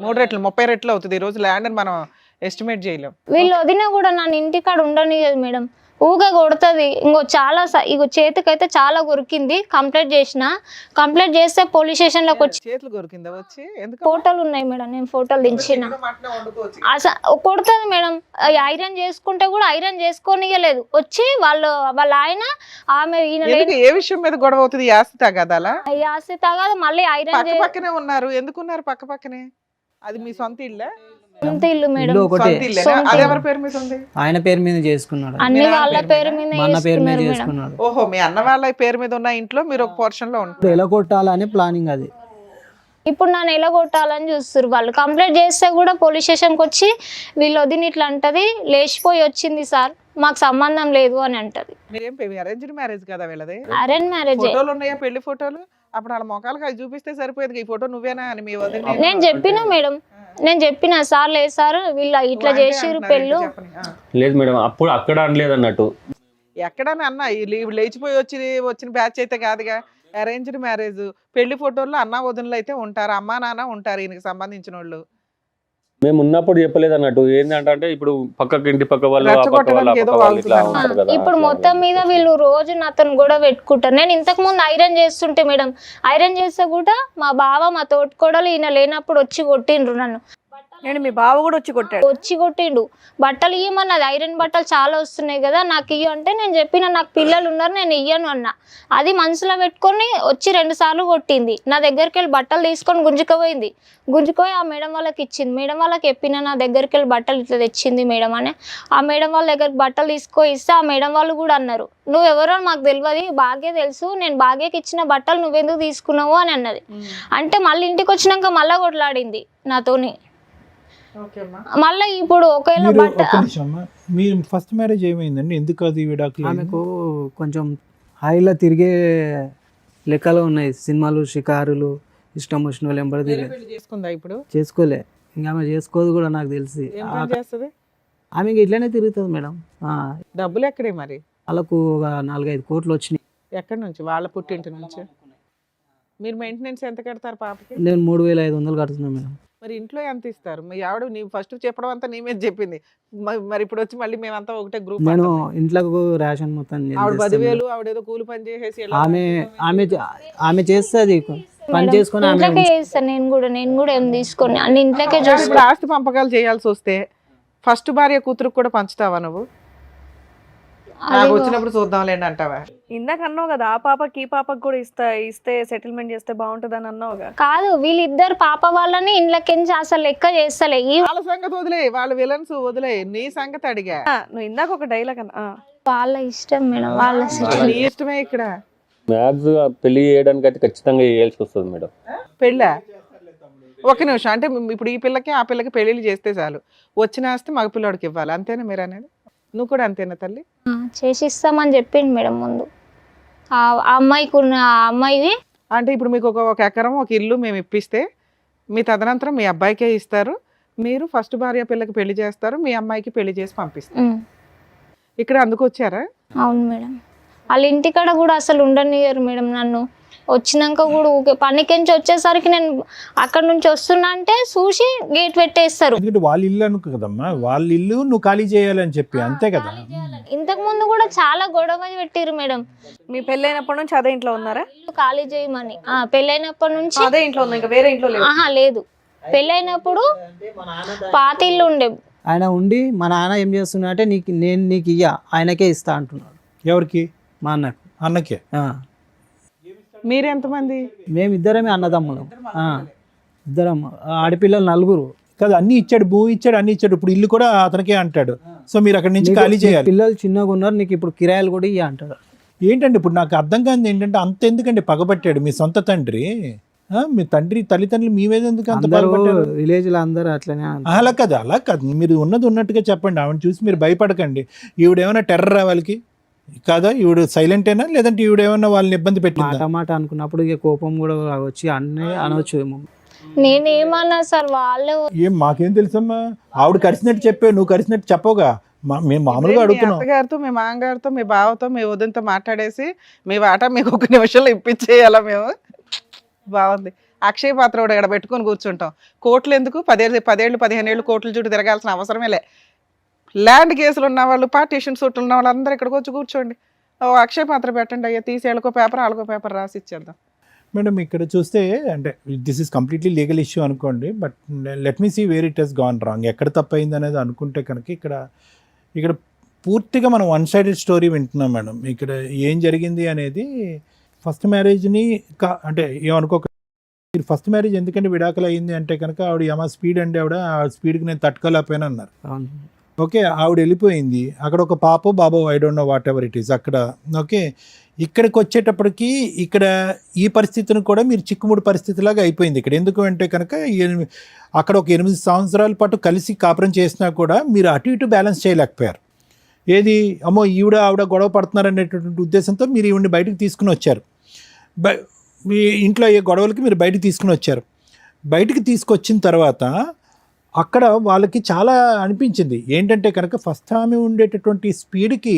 3 రెట్లు 30 రెట్లు అవుతుంది. ఈ రోజు ల్యాండ్ అని మనం ఎస్టిమేట్ చేయలేం. వీళ్ళు వదిన కూడా నన్ను ఇంటికాడ ఉండనియదు మేడం. ఊగా కొడుతుంది. ఇంకో చాలా ఇగో చేతికైతే చాలా కొరికింది. కంప్లైంట్ చేస్తే పోలీస్ స్టేషన్లోకి వచ్చి చేతులు కొరికిందా వచ్చి? ఎందుకు ఫోటోలు ఉన్నాయి మేడం, నేను ఫోటోలు దించిన. అసలు కొడుతుంది మేడం. ఐరన్ చేసుకుంటే కూడా ఐరన్ చేసుకోనియలేదు. వచ్చి వాళ్ళ ఆయన ఆమె ఈయన ఎందుకు? ఏ విషయం మీద గొడవ అవుతుంది? ఈ ఆస్తి తగాదాలా? ఈ ఆస్తి తగాదు. మళ్ళీ ఐరన్ పక్క పక్కనే ఉన్నారు, ఎందుకున్నారు పక్క పక్కనే? అది మీ సొంత ఇల్లే? సొంత ఇల్లు మేడం. ఇల్లు ఒకటే. సొంత ఇల్లేనా? అది ఎవరి పేరు మీద ఉంది? ఆయన పేరు మీద చేసుకున్నాడు, అన్ని వాళ్ళ పేరు మీద మా అన్న పేరు మీద చేసుకున్నారు మేడం. చేసుకున్నాడు. ఓహో, మీ అన్న వాళ్ళ పేరు మీద ఉన్న ఇంట్లో మీరు ఒక పోర్షన్ లో ఉంటారు. ఇప్పుడు ఎలా కొట్టాలని ప్లానింగ్ అది. ఇప్పుడు నన్ను ఎలా కొట్టాలని చూస్తారు వాళ్ళు. కంప్లైంట్ చేస్తే కూడా పోలీస్ స్టేషన్కి వచ్చి వీళ్ళు వదిన ఇట్లా అంటది, లేచిపోయి వచ్చింది సార్, మాకు సంబంధం లేదు అని అంటది. మీరేం అరేంజ్డ్ మ్యారేజ్ కదా వీళ్ళది? Arrange marriage. ఫోటోలు ఉన్నాయా, పెళ్లి ఫోటోలు? అప్పుడు వాళ్ళ మొఖాలకు అవి చూపిస్తే సరిపోయేది. ఈ ఫోటో నువ్వేనా అని మీ వదిన నేను చెప్పిన మేడం, నేను చెప్పిన సార్ లేదు సార్ వీళ్ళు ఇట్లా చేసిర్రు పెళ్ళు. లేదు మేడం, అప్పుడు అక్కడ అనలేదు అన్నట్టు. ఎక్కడని అన్న లేచిపోయి వచ్చిన బ్యాచ్ అయితే కాదుగా. అరేంజ్డ్ మ్యారేజ్, పెళ్లి ఫోటోల్లో అన్న వదినలు అయితే ఉంటారు, అమ్మా నాన్న ఉంటారు ఈయనకి సంబంధించిన వాళ్ళు. మేము ఉన్నప్పుడు చెప్పలేదు అన్నట్టు. ఏంటంటే ఇప్పుడు ఇంటి పక్క వాళ్ళు, ఆ పక్క వాళ్ళు, ఆ ఏదో పక్క వాళ్ళు ఇట్లా వాగుతున్నారు. ఉంటారు కదా. ఇప్పుడు మొత్తం మీద వీళ్ళు రోజు నాతోని కూడా పెట్టుకుంటారు. నేను ఇంతకు ముందు ఐరన్ చేస్తుంటే మేడం, ఐరన్ చేస్తే కూడా మా బావ మా తోటికోడలు ఈయన లేనప్పుడు వచ్చి కొట్టిండ్రు నన్ను. నేను మీ బావ కూడా వచ్చి కొట్టాడు. బట్టలు ఇయ్యమన్నది, ఐరన్ బట్టలు చాలా వస్తున్నాయి కదా నాకు ఇయ్య అంటే, నేను చెప్పిన నాకు పిల్లలు ఉన్నారు నేను ఇయ్యను అన్న. అది మనసులో పెట్టుకొని వచ్చి 2 సార్లు కొట్టింది. నా దగ్గరికి వెళ్ళి బట్టలు తీసుకొని గుంజుకుపోయి ఆ మేడం వాళ్ళకి ఇచ్చింది. మేడం వాళ్ళకి చెప్పిన నా దగ్గరికి వెళ్ళి బట్టలు ఇట్లా తెచ్చింది మేడం అని. ఆ మేడం వాళ్ళ దగ్గరికి బట్టలు ఇస్తే ఆ మేడం వాళ్ళు కూడా అన్నారు, నువ్వెవరో మాకు తెలియదు, బాగే తెలుసు, నేను బాగేకి ఇచ్చిన బట్టలు నువ్వెందుకు తీసుకున్నావు అని అన్నది. అంటే మళ్ళీ ఇంటికి వచ్చినాక మళ్ళా కొట్లాడింది నాతోని. మళ్ళీ ఇప్పుడు ఒకవేళ మీరు బట్ట ఒక్క నిమిషం అమ్మా, మీరు ఫస్ట్ మ్యారేజ్ ఏమైందండి? ఎందుకు అది విడాకులు? ఆమెకు కొంచెం హైలో తిరిగే లెక్కలు ఉన్నాయి, సినిమాలు షికారులు, ఇష్టం వచ్చిన వాళ్ళు ఎంబడి తిరిగి చేసుకుందా ఇప్పుడు? చేసుకోలే. ఇంకా ఆమె చేసుకోదు కూడా నాకు తెలిసి. ఏం పని చేస్తుంది? ఆమె ఇట్లనే తిరుగుతుంది మేడం. డబ్బులు ఎక్కడే మరి? వాళ్ళకు ఒక 4-5 కోట్లు వచ్చినాయి. ఎక్కడి నుంచి? వాళ్ళ పుట్టింటి నుంచి. మీరు మెయింటెనెన్స్ ఎంత కడతారు పాపకి? నేను 3,500 కడుతున్నాను మేడం. మరి ఇంట్లో ఎంత ఇస్తారు? మీ ఆవిడ నీ ఫస్ట్ చెప్పడం అంతా నీ మీద చెప్పింది, మరి ఇప్పుడు వచ్చి మళ్ళీ మేమంతా ఒకటే గ్రూప్. నేను ఇంట్లోకి రేషన్ మొత్తం నేను ఆవిడ చేస్తాను. 10,000 ఆవిడేదో కూలి పని చేసేసి ఎలా ఆమె చేస్తుంది పని చేసుకొని. ఆమె ఇంట్లోకే చేస్తాను నేను కూడా ఏం తీసుకొని అన్ని ఇంట్లోకే చూసి. ఇప్పుడు ఆస్తి పంపకాలు చేయాల్సి వస్తే ఫస్ట్ భార్య కూతురుకు కూడా పంచుతావా నువ్వు? నాకు వచ్చినప్పుడు చూద్దాంలేండి అంటావా? ఇందాక అన్నావు కదా, ఆ పాపకి ఈ పాపకి కూడా ఇస్తే సెటిల్మెంట్ చేస్తే బాగుంటుందని అన్నావుగా. కాదు, వీళ్ళిద్దరు పాప వాళ్ళని ఇంట్లోకించి అసలు లెక్క చేస్తలే. వాళ్ళ సంగతి వదిలే, వాళ్ళ విలన్స్ వదిలే, నీ సంగతి అడిగా. నువ్వు ఇందాక ఒక డైలాగ్ అన్నా. వాళ్ళ ఇష్టం మేడం, వాళ్ళ నీ ఇష్టమే. ఇక్కడ మ్యాథ్స్ పెళ్లి చేయడానికి అయితే ఖచ్చితంగా చేయాల్సి వస్తుంది మేడం. పెళ్ళా? ఒక నిమిషం, అంటే ఇప్పుడు ఈ పిల్లకి ఆ పిల్లకి పెళ్ళిళ్ళు చేస్తే చాలు, వచ్చిన ఆస్తి మగపిల్లడికి ఇవ్వాలి, అంతేనా మీరు అనేది? నువ్వు కూడా అంతేనా తల్లి? చేసిస్తామని చెప్పింది మేడం ముందు. ఆ అమ్మాయికి ఉన్న అమ్మాయిది అంటే ఇప్పుడు మీకు ఒక ఎకరం ఒక ఇల్లు మేము ఇప్పిస్తే మీ తదనంతరం మీ అబ్బాయికే ఇస్తారు, మీరు ఫస్ట్ భార్య పిల్లకి పెళ్లి చేస్తారు, మీ అమ్మాయికి పెళ్లి చేసి పంపిస్తారు. ఇక్కడ అందుకు వచ్చారా? అవును మేడం. వాళ్ళ ఇంటికాడ కూడా అసలు ఉండనియరు మేడం నన్ను. వచ్చినాక కూడా ఊకే పనికించి వచ్చేసరికి నేను అక్కడ నుంచి వస్తున్నా అంటే చూసి గేట్ పెట్టేస్తారు. ఎందుకంటే వాళ్ళ ఇల్లు అనుకో కదమ్మా, వాళ్ళ ఇల్లు నువ్వు ఖాళీ చేయాలని చెప్పి, అంతే కదా. ఇంతకు ముందు కూడా చాలా గొడవ పెట్టిరు మేడం. మీ పెళ్ళైనప్పటి నుంచి అదే ఇంట్లో ఉన్నారా? ఖాళీ చేయమని. పెళ్ళైనప్పటి నుంచి అదే ఇంట్లో ఉన్నా, ఇంకా వేరే ఇంట్లో లేదు? లేదు. పెళ్ళైనప్పుడు పాత ఇల్లు ఉండే. ఆయన ఉండి మా నాన్న ఏం చేస్తున్నా అంటే నీకు ఇయ్య, ఆయనకే ఇస్తా అంటున్నాడు. ఎవరికి? మా అన్నకు. అన్నకే. మీరెంతమంది? మేమిద్దరమే అన్నదమ్ములం. ఇద్దరం ఆడపిల్లలు 4. కదా, అన్ని ఇచ్చాడు, భూమి ఇచ్చాడు, అన్ని ఇచ్చాడు, ఇప్పుడు ఇల్లు కూడా అతనికే అంటాడు. సో మీరు అక్కడి నుంచి ఖాళీ చేయాలి. పిల్లలు చిన్నగా ఉన్నారు, నీకు ఇప్పుడు కిరాయిలు కూడా ఇయ్య అంటాడు. ఏంటంటే ఇప్పుడు నాకు అర్థం కాదు ఏంటంటే, అంత ఎందుకంటే పగబట్టాడు మీ సొంత తండ్రి? మీ తండ్రి తల్లిదండ్రులు మీ మీద ఎందుకు అంత పగబట్టారు? విలేజ్ లో అందరూ అట్లనే. అలా కాదు, మీరు ఉన్నది ఉన్నట్టుగా చెప్పండి. ఆవిడ చూసి మీరు భయపడకండి. ఈవిడేమైనా టెర్రర్ వాళ్ళకి కాదా? ఈవిడ సైలెంటేనా, లేదంటే ఈవిడేమన్నా వాళ్ళని ఇబ్బంది పెట్టిందా? మాట అనుకున్నప్పుడు ఇక కోపం కూడా వచ్చి అన్నీ అనవచ్చు ఏమో. నేనేమన్నా సార్ వాళ్ళు ఏం మాకేం తెలుసమ్మా, ఆవిడ కరిసినట్టు చెప్పావు, నువ్వు కరిసినట్టు చెప్పవుగా. మేము మామూలుగా అడుగుతున్నాం. అత్తగారితో, మీ మామగారితో, మీ బావతో, మీ వదినతో మాట్లాడేసి మీ వాటా మీకు 1 నిమిషంలో ఇప్పించేయాలా మేము? బాగుంది. అక్షయ పాత్ర కూడా ఇక్కడ పెట్టుకొని కూర్చుంటాం. కోట్లు ఎందుకు? 10 ఏళ్ళు 15 ఏళ్ళు కోట్ల చుట్టూ తిరగాల్సిన అవసరమే లే. ల్యాండ్ కేసులు ఉన్న వాళ్ళు, పార్టీషన్ సూట్లు ఉన్న వాళ్ళు అందరూ ఇక్కడికి వచ్చి కూర్చోండి. ఓ అక్షయ పాత్ర పెట్టండి అయ్యా, తీసి ఎళ్ళకో పేపర్ ఆళ్ళకో పేపర్ రాసి ఇచ్చేద్దాం. మేడం ఇక్కడ చూస్తే అంటే this is completely legal issue అనుకోండి, but let me see where it has gone wrong, ఎక్కడ తప్పైంది అనేది అనుకుంటే కనుక ఇక్కడ పూర్తిగా మనం వన్ సైడెడ్ స్టోరీ వింటున్నాం మేడం. ఇక్కడ ఏం జరిగింది అనేది ఫస్ట్ మ్యారేజ్ని అంటే ఏమనుకోక, ఫస్ట్ మ్యారేజ్ ఎందుకంటే విడాకులు అయింది అంటే కనుక ఆవిడ ఏమో స్పీడ్ అండి, ఆ స్పీడ్కి నేను తట్టుకోలేకపోయాను అన్నారు. అవును. ఓకే, ఆవిడ వెళ్ళిపోయింది, అక్కడ ఒక పాప బాబో I don't know what ever it is అక్కడ. ఓకే, ఇక్కడికి వచ్చేటప్పటికి ఇక్కడ ఈ పరిస్థితిని కూడా మీరు చిక్కుముడి పరిస్థితిలాగా అయిపోయింది ఇక్కడ. ఎందుకు అంటే కనుక అక్కడ ఒక 8 సంవత్సరాల పాటు కలిసి కాపురం చేసినా కూడా మీరు అటు ఇటు బ్యాలెన్స్ చేయలేకపోయారు. ఏది అమ్మో ఆవిడ గొడవ పడుతున్నారు అనేటటువంటి ఉద్దేశంతో మీరు ఈవిడ్ని బయటకు తీసుకుని వచ్చారు. మీ ఇంట్లో అయ్యే గొడవలకి మీరు బయటకు తీసుకుని వచ్చారు. బయటికి తీసుకొచ్చిన తర్వాత అక్కడ వాళ్ళకి చాలా అనిపించింది ఏంటంటే కనుక ఫస్ట్ ఆమె ఉండేటటువంటి స్పీడ్కి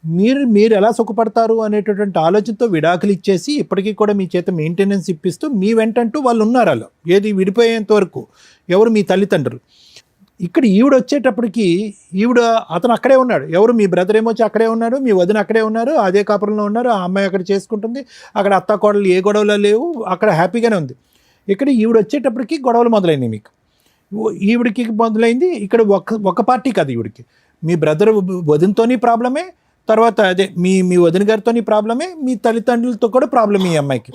మీరు ఎలా సుఖపడతారు అనేటటువంటి ఆలోచనతో విడాకులు ఇచ్చేసి ఇప్పటికీ కూడా మీ చేత మెయింటెనెన్స్ ఇప్పిస్తూ మీ వెంటంటూ వాళ్ళు ఉన్నారు. అలా ఏది విడిపోయేంత వరకు ఎవరు మీ తల్లిదండ్రులు. ఇక్కడ ఈవిడ వచ్చేటప్పటికి అతను అక్కడే ఉన్నాడు, ఎవరు మీ బ్రదర్ ఏమొచ్చి అక్కడే ఉన్నాడు, మీ వదిన అక్కడే ఉన్నారు, అదే కాపురంలో ఉన్నారు, ఆ అమ్మాయి అక్కడ చేసుకుంటుంది, అక్కడ అత్త కోడలు ఏ గొడవలు లేవు, అక్కడ హ్యాపీగానే ఉంది. ఇక్కడ ఈవిడ వచ్చేటప్పటికి గొడవలు మొదలైనవి. మీకు ఈవిడికి మొదలైంది ఇక్కడ ఒక పార్టీ కాదు, ఈవిడికి మీ బ్రదర్ వదినతోని ప్రాబ్లమే, తర్వాత అదే మీ వదిన గారితోని ప్రాబ్లమే, మీ తల్లిదండ్రులతో కూడా ప్రాబ్లమే ఈ అమ్మాయికి.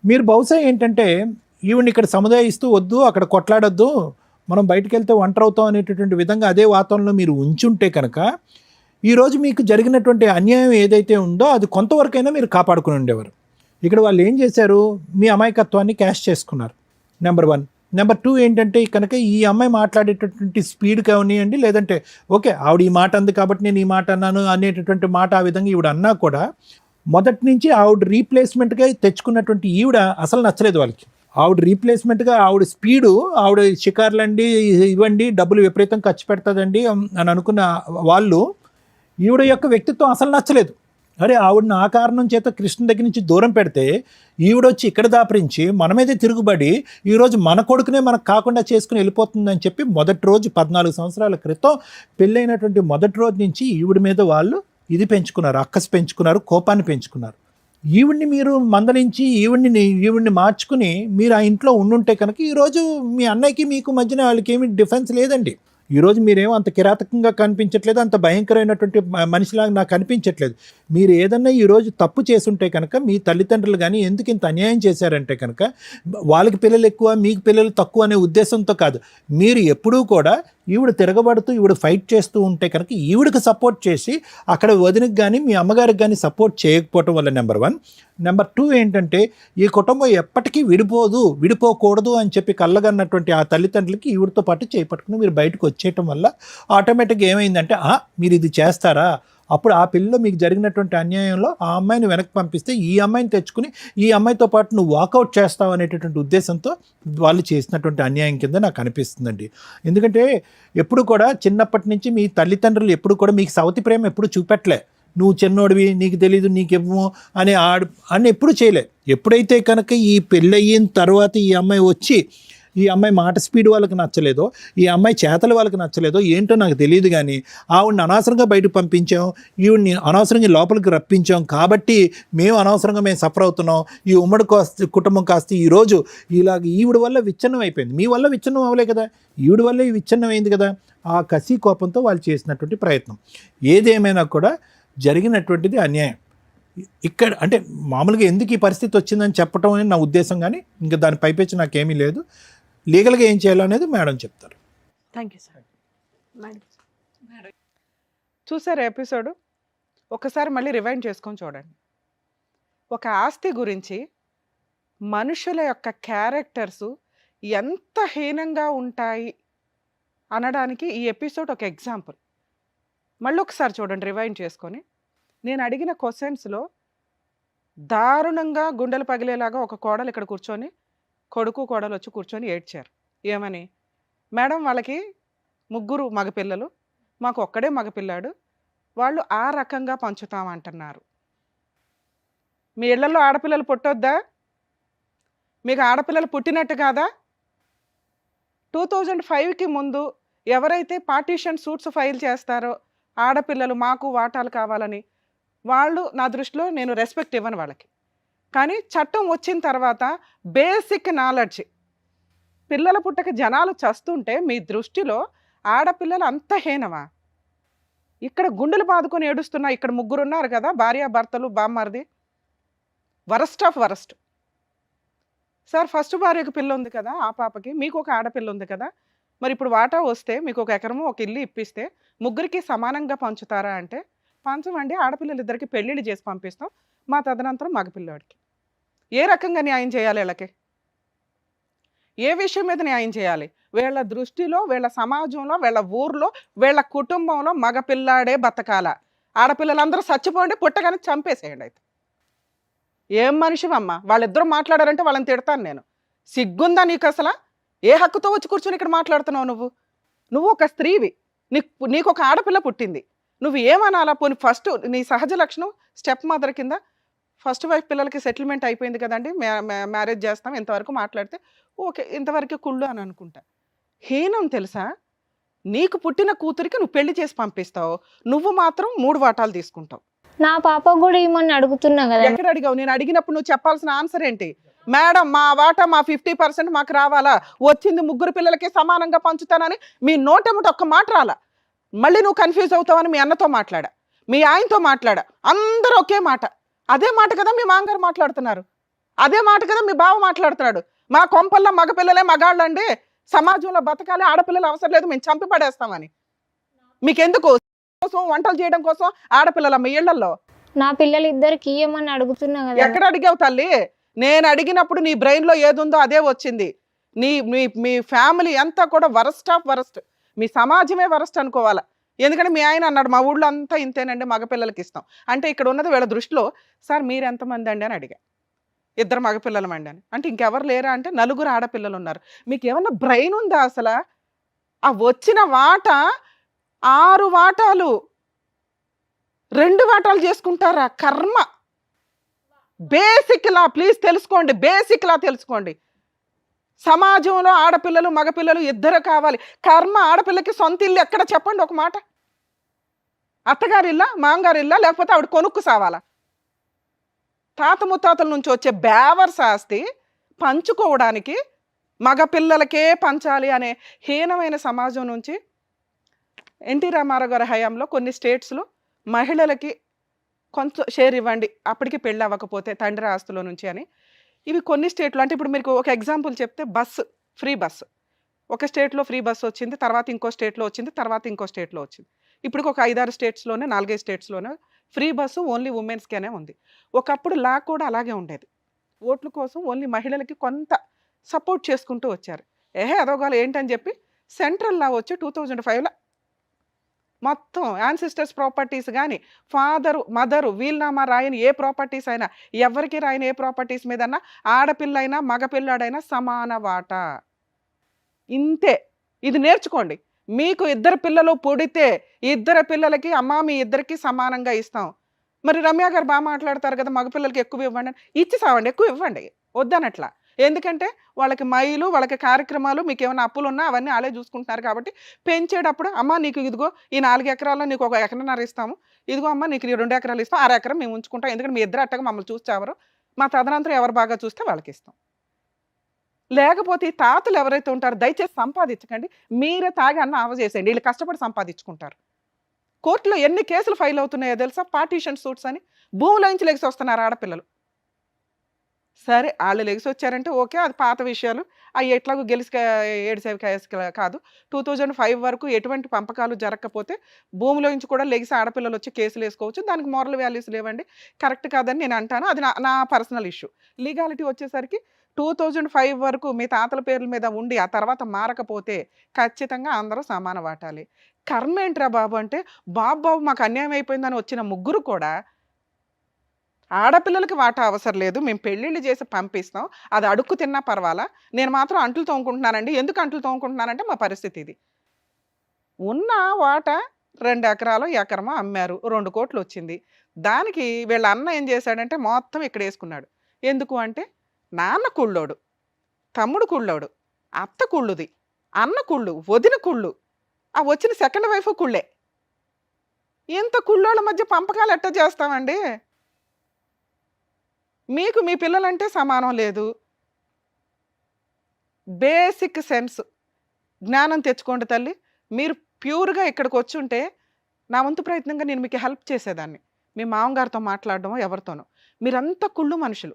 మీరు బహుశా ఏంటంటే ఈవిడిని ఇక్కడ సముదాయిస్తూ వద్దు అక్కడ కొట్లాడొద్దు, మనం బయటకు వెళ్తే ఒంటరి అవుతాం అనేటటువంటి విధంగా అదే వాతావరణంలో మీరు ఉంచుంటే కనుక ఈరోజు మీకు జరిగినటువంటి అన్యాయం ఏదైతే ఉందో అది కొంతవరకైనా మీరు కాపాడుకుని ఉండేవారు. ఇక్కడ వాళ్ళు ఏం చేశారు, మీ అమాయకత్వాన్ని క్యాష్ చేసుకున్నారు. నెంబర్ 1. నెంబర్ 2 ఏంటంటే కనుక ఈ అమ్మాయి మాట్లాడేటటువంటి స్పీడ్ కావనియండి, లేదంటే ఓకే ఆవిడ ఈ మాట అంది కాబట్టి నేను ఈ మాట అన్నాను అనేటటువంటి మాట ఆ విధంగా ఈవిడ అన్నా కూడా మొదటి నుంచి ఆవిడ రీప్లేస్మెంట్గా తెచ్చుకున్నటువంటి ఈవిడ అసలు నచ్చలేదు వాళ్ళకి. ఆవిడ రీప్లేస్మెంట్గా ఆవిడ స్పీడు, ఆవిడ షికార్లండి ఇవ్వండి డబ్బులు విపరీతం ఖర్చు పెడతాదండి అని అనుకున్న వాళ్ళు ఈవిడ యొక్క వ్యక్తిత్వం అసలు నచ్చలేదు. అరే ఆవిడని ఆ కారణం చేత కృష్ణ దగ్గర నుంచి దూరం పెడితే ఈవిడొచ్చి ఇక్కడ దాపరించి మన మీదే తిరుగుబడి ఈరోజు మన కొడుకునే మనకు కాకుండా చేసుకుని వెళ్ళిపోతుందని చెప్పి మొదటి రోజు 14 సంవత్సరాల క్రితం పెళ్ళైనటువంటి మొదటి రోజు నుంచి ఈవిడ మీద వాళ్ళు ఇది పెంచుకున్నారు, అక్కసు పెంచుకున్నారు, కోపాన్ని పెంచుకున్నారు. ఈవిడ్ని మీరు మందలించి ఈవిడ్ని మార్చుకుని మీరు ఆ ఇంట్లో ఉండుంటే కనుక ఈరోజు మీ అన్నయ్యకి మీకు మధ్యన వాళ్ళకి ఏమి డిఫరెన్స్ లేదండి. ఈరోజు మీరేమో అంత కిరాతకంగా కనిపించట్లేదు, అంత భయంకరమైనటువంటి మనిషిలాగా నాకు అనిపించట్లేదు. మీరు ఏదన్నా ఈరోజు తప్పు చేసుంటే కనుక మీ తల్లిదండ్రులు కానీ ఎందుకు ఇంత అన్యాయం చేశారంటే కనుక వాళ్ళకి పిల్లలు ఎక్కువ మీకు పిల్లలు తక్కువ అనే ఉద్దేశంతో కాదు. మీరు ఎప్పుడూ కూడా ఈవిడ తిరగబడుతూ ఈవిడ ఫైట్ చేస్తూ ఉంటే కనుక ఈవిడకి సపోర్ట్ చేసి అక్కడ వదినకి కానీ మీ అమ్మగారికి కానీ సపోర్ట్ చేయకపోవటం వల్ల నెంబర్ 1. నెంబర్ 2 ఏంటంటే ఈ కుటుంబం ఎప్పటికీ విడిపోకూడదు అని చెప్పి కళ్ళగన్నటువంటి ఆ తల్లిదండ్రులకి ఈవిడతో పాటు చేపట్టుకుని మీరు బయటకు వచ్చేయటం వల్ల ఆటోమేటిక్గా ఏమైందంటే మీరు ఇది చేస్తారా, అప్పుడు ఆ పిల్లలో మీకు జరిగినటువంటి అన్యాయంలో ఆ అమ్మాయిని వెనక్కి పంపిస్తే ఈ అమ్మాయిని తెచ్చుకుని ఈ అమ్మాయితో పాటు నువ్వు వాకౌట్ చేస్తావు అనేటటువంటి ఉద్దేశంతో వాళ్ళు చేసినటువంటి అన్యాయం కింద నాకు అనిపిస్తుందండి. ఎందుకంటే ఎప్పుడు కూడా చిన్నప్పటి నుంచి మీ తల్లిదండ్రులు ఎప్పుడు కూడా మీకు సవతి ప్రేమ ఎప్పుడు చూపెట్టలే, నువ్వు చిన్నోడివి నీకు తెలీదు నీకేమో అని ఎప్పుడు చేయలే. ఎప్పుడైతే కనుక ఈ పెళ్ళయిన తర్వాత ఈ అమ్మాయి వచ్చి ఈ అమ్మాయి మాట స్పీడ్ వాళ్ళకి నచ్చలేదో, ఈ అమ్మాయి చేతలు వాళ్ళకి నచ్చలేదో ఏంటో నాకు తెలియదు, కానీ ఆవిడని అనవసరంగా బయటకు పంపించాం, ఈవిడ్ని అనవసరంగా లోపలికి రప్పించాం కాబట్టి మేము సఫర్ అవుతున్నాం. ఈ ఉమ్మడి కుటుంబం కాస్త ఈరోజు ఇలాగ ఈవిడ వల్ల విచ్ఛిన్నం అయిపోయింది. మీ వల్ల విచ్ఛిన్నం అవ్వలే కదా, ఈవిడ వల్ల ఈ విచ్ఛిన్నం అయింది కదా. ఆ కసి కోపంతో వాళ్ళు చేసినటువంటి ప్రయత్నం. ఏదేమైనా కూడా జరిగినటువంటిది అన్యాయం. ఇక్కడ అంటే మామూలుగా ఎందుకు ఈ పరిస్థితి వచ్చిందని చెప్పడం అనేది నా ఉద్దేశం, కానీ ఇంకా దాని పైపెచ్చి నాకేమీ లేదు. లీగల్గా ఏం చేయాలో అనేది మేడం చెప్తారు. Thank you sir. చూసారు ఎపిసోడ్? ఒకసారి మళ్ళీ రివైండ్ చేసుకొని చూడండి. ఒక ఆస్తి గురించి మనుషుల యొక్క క్యారెక్టర్స్ ఎంత హీనంగా ఉంటాయి అనడానికి ఈ ఎపిసోడ్ ఒక ఎగ్జాంపుల్. మళ్ళీ ఒకసారి చూడండి రివైండ్ చేసుకొని. నేను అడిగిన క్వశ్చన్స్లో దారుణంగా గుండెలు పగిలేలాగా ఒక కోడలు ఇక్కడ కూర్చొని, కొడుకు కోడలు వచ్చి కూర్చొని ఏడ్చారు. ఏమని? మేడం వాళ్ళకి 3 మగపిల్లలు, మాకు ఒక్కడే మగపిల్లాడు, వాళ్ళు ఆ రకంగా పంచుతామంటున్నారు. మీ ఇళ్లలో ఆడపిల్లలు పుట్టొద్దా? మీకు ఆడపిల్లలు పుట్టినట్టు కాదా? 2005కి ముందు ఎవరైతే పార్టీషన్ సూట్స్ ఫైల్ చేస్తారో ఆడపిల్లలు మాకు వాటాలు కావాలని, వాళ్ళు నా దృష్టిలో నేను రెస్పెక్ట్ ఇవ్వను వాళ్ళకి. కానీ చట్టం వచ్చిన తర్వాత బేసిక్ నాలెడ్జ్, పిల్లల పుట్టక జనాలు చస్తుంటే మీ దృష్టిలో ఆడపిల్లలు అంత హీనమా? ఇక్కడ గుండెలు బాదుకొని ఏడుస్తున్నా ఇక్కడ 3 ఉన్నారు కదా, భార్యాభర్తలు, బామ్మర్ది, worst of worst. Sir first భార్యకు పిల్ల ఉంది కదా, ఆ పాపకి మీకు ఒక ఆడపిల్ల ఉంది కదా, మరి ఇప్పుడు వాటా వస్తే మీకు 1 ఎకరము 1 ఇల్లు ఇప్పిస్తే ముగ్గురికి సమానంగా పంచుతారా అంటే, పంచమండి, ఆడపిల్లలు ఇద్దరికి పెళ్ళిళ్ళు చేసి పంపిస్తాం, మా తదనంతరం మగపిల్లవాడికి. ఏ రకంగా న్యాయం చేయాలి వీళ్ళకి? ఏ విషయం మీద న్యాయం చేయాలి? వీళ్ళ దృష్టిలో, వీళ్ళ సమాజంలో, వీళ్ళ ఊర్లో, వీళ్ళ కుటుంబంలో మగపిల్లాడే బతకాల. ఆడపిల్లలందరూ చచ్చిపోండి, పుట్టగానే చంపేసేయండి. అయితే ఏం మనిషివమ్మా? వాళ్ళిద్దరూ మాట్లాడారంటే వాళ్ళని తిడతాను నేను. సిగ్గుందా నీకు అసలు? ఏ హక్కుతో వచ్చి కూర్చొని ఇక్కడ మాట్లాడుతున్నావు నువ్వు ఒక స్త్రీవి, నీకు ఒక ఆడపిల్ల పుట్టింది, నువ్వు ఏమనాలా? పోనీ ఫస్ట్ నీ సహజ లక్షణం స్టెప్ మదర్ కింద ఫస్ట్ వైఫ్ పిల్లలకి సెటిల్మెంట్ అయిపోయింది కదండి, మ్యారేజ్ చేస్తాం, ఇంతవరకు మాట్లాడితే ఓకే, ఇంతవరకు కుళ్ళు అని అనుకుంటా. హీనం తెలుసా? నీకు పుట్టిన కూతురికి నువ్వు పెళ్లి చేసి పంపిస్తావు, నువ్వు మాత్రం 3 వాటాలు తీసుకుంటావు. నా పాప కూడా ఏమని అడుగుతున్నా కదా. ఎక్కడ అడిగావు? నేను అడిగినప్పుడు నువ్వు చెప్పాల్సిన ఆన్సర్ ఏంటి? మేడం మా వాటా మా 50% మాకు రావాలా, వచ్చింది 3 పిల్లలకి సమానంగా పంచుతానని మీ నోటెముట ఒక్క మాట రాలా. మళ్ళీ నువ్వు కన్ఫ్యూజ్ అవుతావని మీ అన్నతో మాట్లాడా, మీ ఆయనతో మాట్లాడా, అందరూ ఒకే మాట. అదే మాట కదా మీ మామగారు మాట్లాడుతున్నారు, అదే మాట కదా మీ బావ మాట్లాడుతున్నాడు. మా కొంపల్లో మగపిల్లలే మగాళ్ళండి, సమాజంలో బతకాలి, ఆడపిల్లలు అవసరం లేదు, మేము చంపి పడేస్తామని. మీకెందుకు? కోసం వంటలు చేయడం కోసం ఆడపిల్లల మీ ఇళ్లలో. నా పిల్లలు ఇద్దరికి ఇయ్యమని అడుగుతున్నా కదా. ఎక్కడ అడిగావు తల్లి? నేను అడిగినప్పుడు నీ బ్రెయిన్లో ఏదుందో అదే వచ్చింది. మీ ఫ్యామిలీ అంతా కూడా వరస్ట్ ఆఫ్ వరస్ట్, మీ సమాజమే వరస్ట్ అనుకోవాలా. ఎందుకంటే మీ ఆయన అన్నాడు మా ఊళ్ళో అంతా ఇంతేనండి, మగపిల్లలకి ఇస్తాం అంటే. ఇక్కడ ఉన్నది వీళ్ళ దృష్టిలో, సార్ మీరు ఎంతమంది అండి అని అడిగా, 2 మగపిల్లలమండి అని. అంటే ఇంకెవరు లేరా అంటే 4 ఆడపిల్లలు ఉన్నారు. మీకు ఏమన్నా బ్రెయిన్ ఉందా అసలు? ఆ వచ్చిన వాటా 6 వాటాలు 2 వాటాలు చేసుకుంటారా? కర్మ. బేసిక్ లా ప్లీజ్ తెలుసుకోండి, బేసిక్ లా తెలుసుకోండి. సమాజంలో ఆడపిల్లలు మగపిల్లలు ఇద్దరు కావాలి. కర్మ. ఆడపిల్లకి సొంత ఇల్లు ఎక్కడ చెప్పండి ఒక మాట? అత్తగారిల్లా, మామగారిల్లా, లేకపోతే ఆవిడ కొనుక్కు సావాలా? తాత ముత్తాతల నుంచి వచ్చే బేవర్స్ ఆస్తి పంచుకోవడానికి మగపిల్లలకే పంచాలి అనే హీనమైన సమాజం నుంచి ఎన్టీ రామారావు గారి హయాంలో కొన్ని స్టేట్స్లో మహిళలకి కొంచెం షేర్ ఇవ్వండి అప్పటికి పెళ్ళి అవ్వకపోతే తండ్రి ఆస్తుల నుంచి అని, ఇవి కొన్ని స్టేట్లో. అంటే ఇప్పుడు మీకు ఒక ఎగ్జాంపుల్ చెప్తే, బస్సు, ఫ్రీ బస్సు, ఒక స్టేట్లో ఫ్రీ బస్సు వచ్చింది, తర్వాత ఇంకో స్టేట్లో వచ్చింది, తర్వాత ఇంకో స్టేట్లో వచ్చింది. ఇప్పుడు ఒక 5-6 స్టేట్స్లోనే, 4-5 స్టేట్స్లోనే ఫ్రీ బస్సు ఓన్లీ ఉమెన్స్కేనే ఉంది. ఒకప్పుడు లా కూడా అలాగే ఉండేది. ఓట్ల కోసం ఓన్లీ మహిళలకి కొంత సపోర్ట్ చేసుకుంటూ వచ్చారు. అదోగాలు ఏంటని చెప్పి సెంట్రల్ లా వచ్చి 2005లో మొత్తం యాన్సిస్టర్స్ ప్రాపర్టీస్ కానీ, ఫాదరు మదరు వీల్నామా రాయని ఏ ప్రాపర్టీస్ అయినా, ఎవరికి రాయని ఏ ప్రాపర్టీస్ మీదన్నా ఆడపిల్లైనా మగపిల్లాడైనా సమాన వాటా. ఇంతే. ఇది నేర్చుకోండి. మీకు 2 పిల్లలు పుడితే 2 పిల్లలకి అమ్మ మీ ఇద్దరికి సమానంగా ఇస్తాం. మరి రమ్య గారు బాగా మాట్లాడతారు కదా, మగపిల్లలకి ఎక్కువ ఇవ్వండి అని. ఇచ్చి సావండి, ఎక్కువ ఇవ్వండి, వద్దనట్లా. ఎందుకంటే వాళ్ళకి మైలు, వాళ్ళకి కార్యక్రమాలు, మీకు ఏమైనా అప్పులు ఉన్నా అవన్నీ వాళ్ళే చూసుకుంటున్నారు. కాబట్టి పెంచేటప్పుడు అమ్మ నీకు ఇదిగో ఈ 4 ఎకరాల్లో నీకు 1 ఎకరన్నర ఇస్తాము, ఇదిగో అమ్మ నీకు 2 ఎకరాలు ఇస్తాం, 6 ఎకరం మేము ఉంచుకుంటాం, ఎందుకంటే మీ ఇద్దరు అట్టగా మమ్మల్ని చూస్తే ఎవరు, మా తదనంతరం ఎవరు బాగా చూస్తే వాళ్ళకి ఇస్తాం. లేకపోతే ఈ తాతలు ఎవరైతే ఉంటారో దయచేసి సంపాదించకండి, మీరే తాగి అన్న ఆవ చేసేయండి, వీళ్ళు కష్టపడి సంపాదించుకుంటారు. కోర్టులో ఎన్ని కేసులు ఫైల్ అవుతున్నాయో తెలుసా? పార్టీషన్ సూట్స్ అని. భూమిలోంచి లెగిసి వస్తున్నారు ఆడపిల్లలు. సరే వాళ్ళు లెగిసి వచ్చారంటే ఓకే, అది పాత విషయాలు, అవి ఎట్లాగో ఏడ్చేవి కాదు. 2005 వరకు ఎటువంటి పంపకాలు జరగకపోతే భూమిలోంచి కూడా లెగిసి ఆడపిల్లలు వచ్చి కేసులు వేసుకోవచ్చు. దానికి మోరల్ వాల్యూస్ లేవండి, కరెక్ట్ కాదని నేను అంటాను. అది నా పర్సనల్ ఇష్యూ. లీగాలిటీ వచ్చేసరికి 2005 వరకు మీ తాతల పేర్ల మీద ఉండి ఆ తర్వాత మారకపోతే ఖచ్చితంగా అందరూ సమాన వాటాలి. కర్మ ఏంట్రా బాబు అంటే, బాబు మాకు అన్యాయం అయిపోయిందని వచ్చిన 3 కూడా ఆడపిల్లలకి వాటా అవసరం లేదు, మేము పెళ్ళిళ్ళు చేసి పంపిస్తాం, అది అడుక్కు తిన్నా పర్వాలా, నేను మాత్రం అంట్లు తోముకుంటున్నానండి. ఎందుకు అంట్లు తోముకుంటున్నానంటే మా పరిస్థితి ఇది. ఉన్న వాటా 2 ఎకరాలు ఎకరమో అమ్మారు, 2 కోట్లు వచ్చింది. దానికి వీళ్ళ అన్న ఏం చేశాడంటే మొత్తం ఇక్కడ వేసుకున్నాడు. ఎందుకు అంటే, నాన్న కుళ్ళోడు, తమ్ముడు కుళ్ళోడు, అత్త కుళ్ళుది, అన్న కుళ్ళు, వదిన కుళ్ళు, ఆ వచ్చిన సెకండ్ వైఫ్ కుళ్ళే. ఇంత కుళ్ళోళ్ళ మధ్య పంపకాలు ఎట్ట చేస్తామండి? మీకు మీ పిల్లలంటే సమానం లేదు. బేసిక్ సెన్స్ జ్ఞానం తెచ్చుకోండి తల్లి. మీరు ప్యూర్‌గా ఇక్కడికొచ్చుంటే, నా వంతు ప్రయత్నంగా నేను మీకు హెల్ప్ చేసేదాన్ని. మీ మామగారితో మాట్లాడడమో, ఎవరితోనో. మీరంతా కుళ్ళు మనుషులు.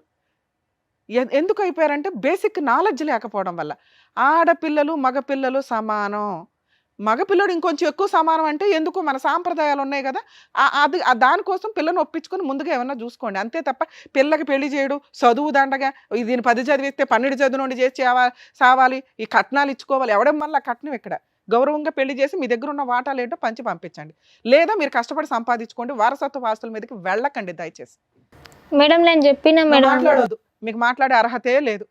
ఎందుకు అయిపోయారంటే బేసిక్ నాలెడ్జ్ లేకపోవడం వల్ల. ఆడపిల్లలు, మగపిల్లలు సమానం. మగపిల్లోడు ఇంకొంచెం ఎక్కువ సమానం అంటే ఎందుకు మన సాంప్రదాయాలు ఉన్నాయి గదా! అది దానికోసం పిల్లని ఒప్పించుకొని ముందుగా ఏమన్నా జూసుకోండి. అంతే తప్ప పిల్లకి పెళ్లి చేయడు, చదువు దండగా, దీన్ని 10 చదివిస్తే 12 చదువునోడిని చేసి సావాలి, ఈ కట్నాలు ఇచ్చుకోవాలి. ఎవడమ్మల్లా కట్నం ఇక్కడ. గౌరవంగా పెళ్లి చేసి మీ దగ్గర ఉన్న వాటాలేంటో పంచి పంపించండి. లేదా మీరు కష్టపడి సంపాదించుకోండి. వారసత్వ ఆస్తుల మీదకి వెళ్ళకండి దయచేసి. మేడం నేను చెప్పిన నువ్వు మేడం. మాట్లాడొద్దు. మీకు మాట్లాడే అర్హతే లేదు.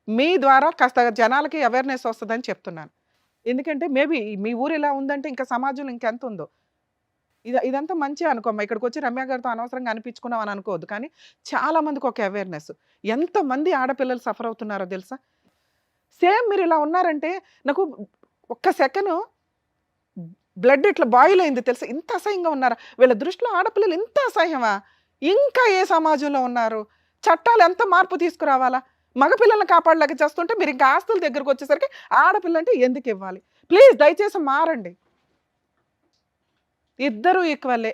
మీ ద్వారా కాస్త జనాలకి అవేర్‌నెస్ వస్తదని చెప్తున్నాను. ఎందుకంటే మేబీ మీ ఊరు ఇలా ఉందంటే ఇంకా సమాజంలో ఇంకెంత ఉందో. ఇదంతా మంచే అనుకోమ్మా. ఇక్కడికొచ్చి రమ్య గారితో అనవసరంగా అనిపించుకున్నాం అని అనుకోవద్దు. కానీ చాలా మందికి ఒక అవేర్‌నెస్. ఎంతమంది ఆడపిల్లలు సఫర్ అవుతున్నారో తెలుసా? సేమ్ మీరు ఇలా ఉన్నారంటే నాకు ఒక్క సెకను బ్లడ్ ఇట్లా బాయిల్ అయింది తెలుసా? ఇంత అసహ్యంగా ఉన్నారా? వీళ్ళ దృష్టిలో ఆడపిల్లలు ఇంత అసహ్యమా? ఇంకా ఏ సమాజంలో ఉన్నారు? చట్టాలు ఎంత మార్పు తీసుకురావాలా? మగపిల్లల్ని కాపాడలేక చేస్తుంటే మీరు ఇంకా ఆస్తుల దగ్గరకు వచ్చేసరికి ఆడపిల్ల అంటే ఎందుకు ఇవ్వాలి? ప్లీజ్ దయచేసి మారండి. ఇద్దరు ఈక్వలే.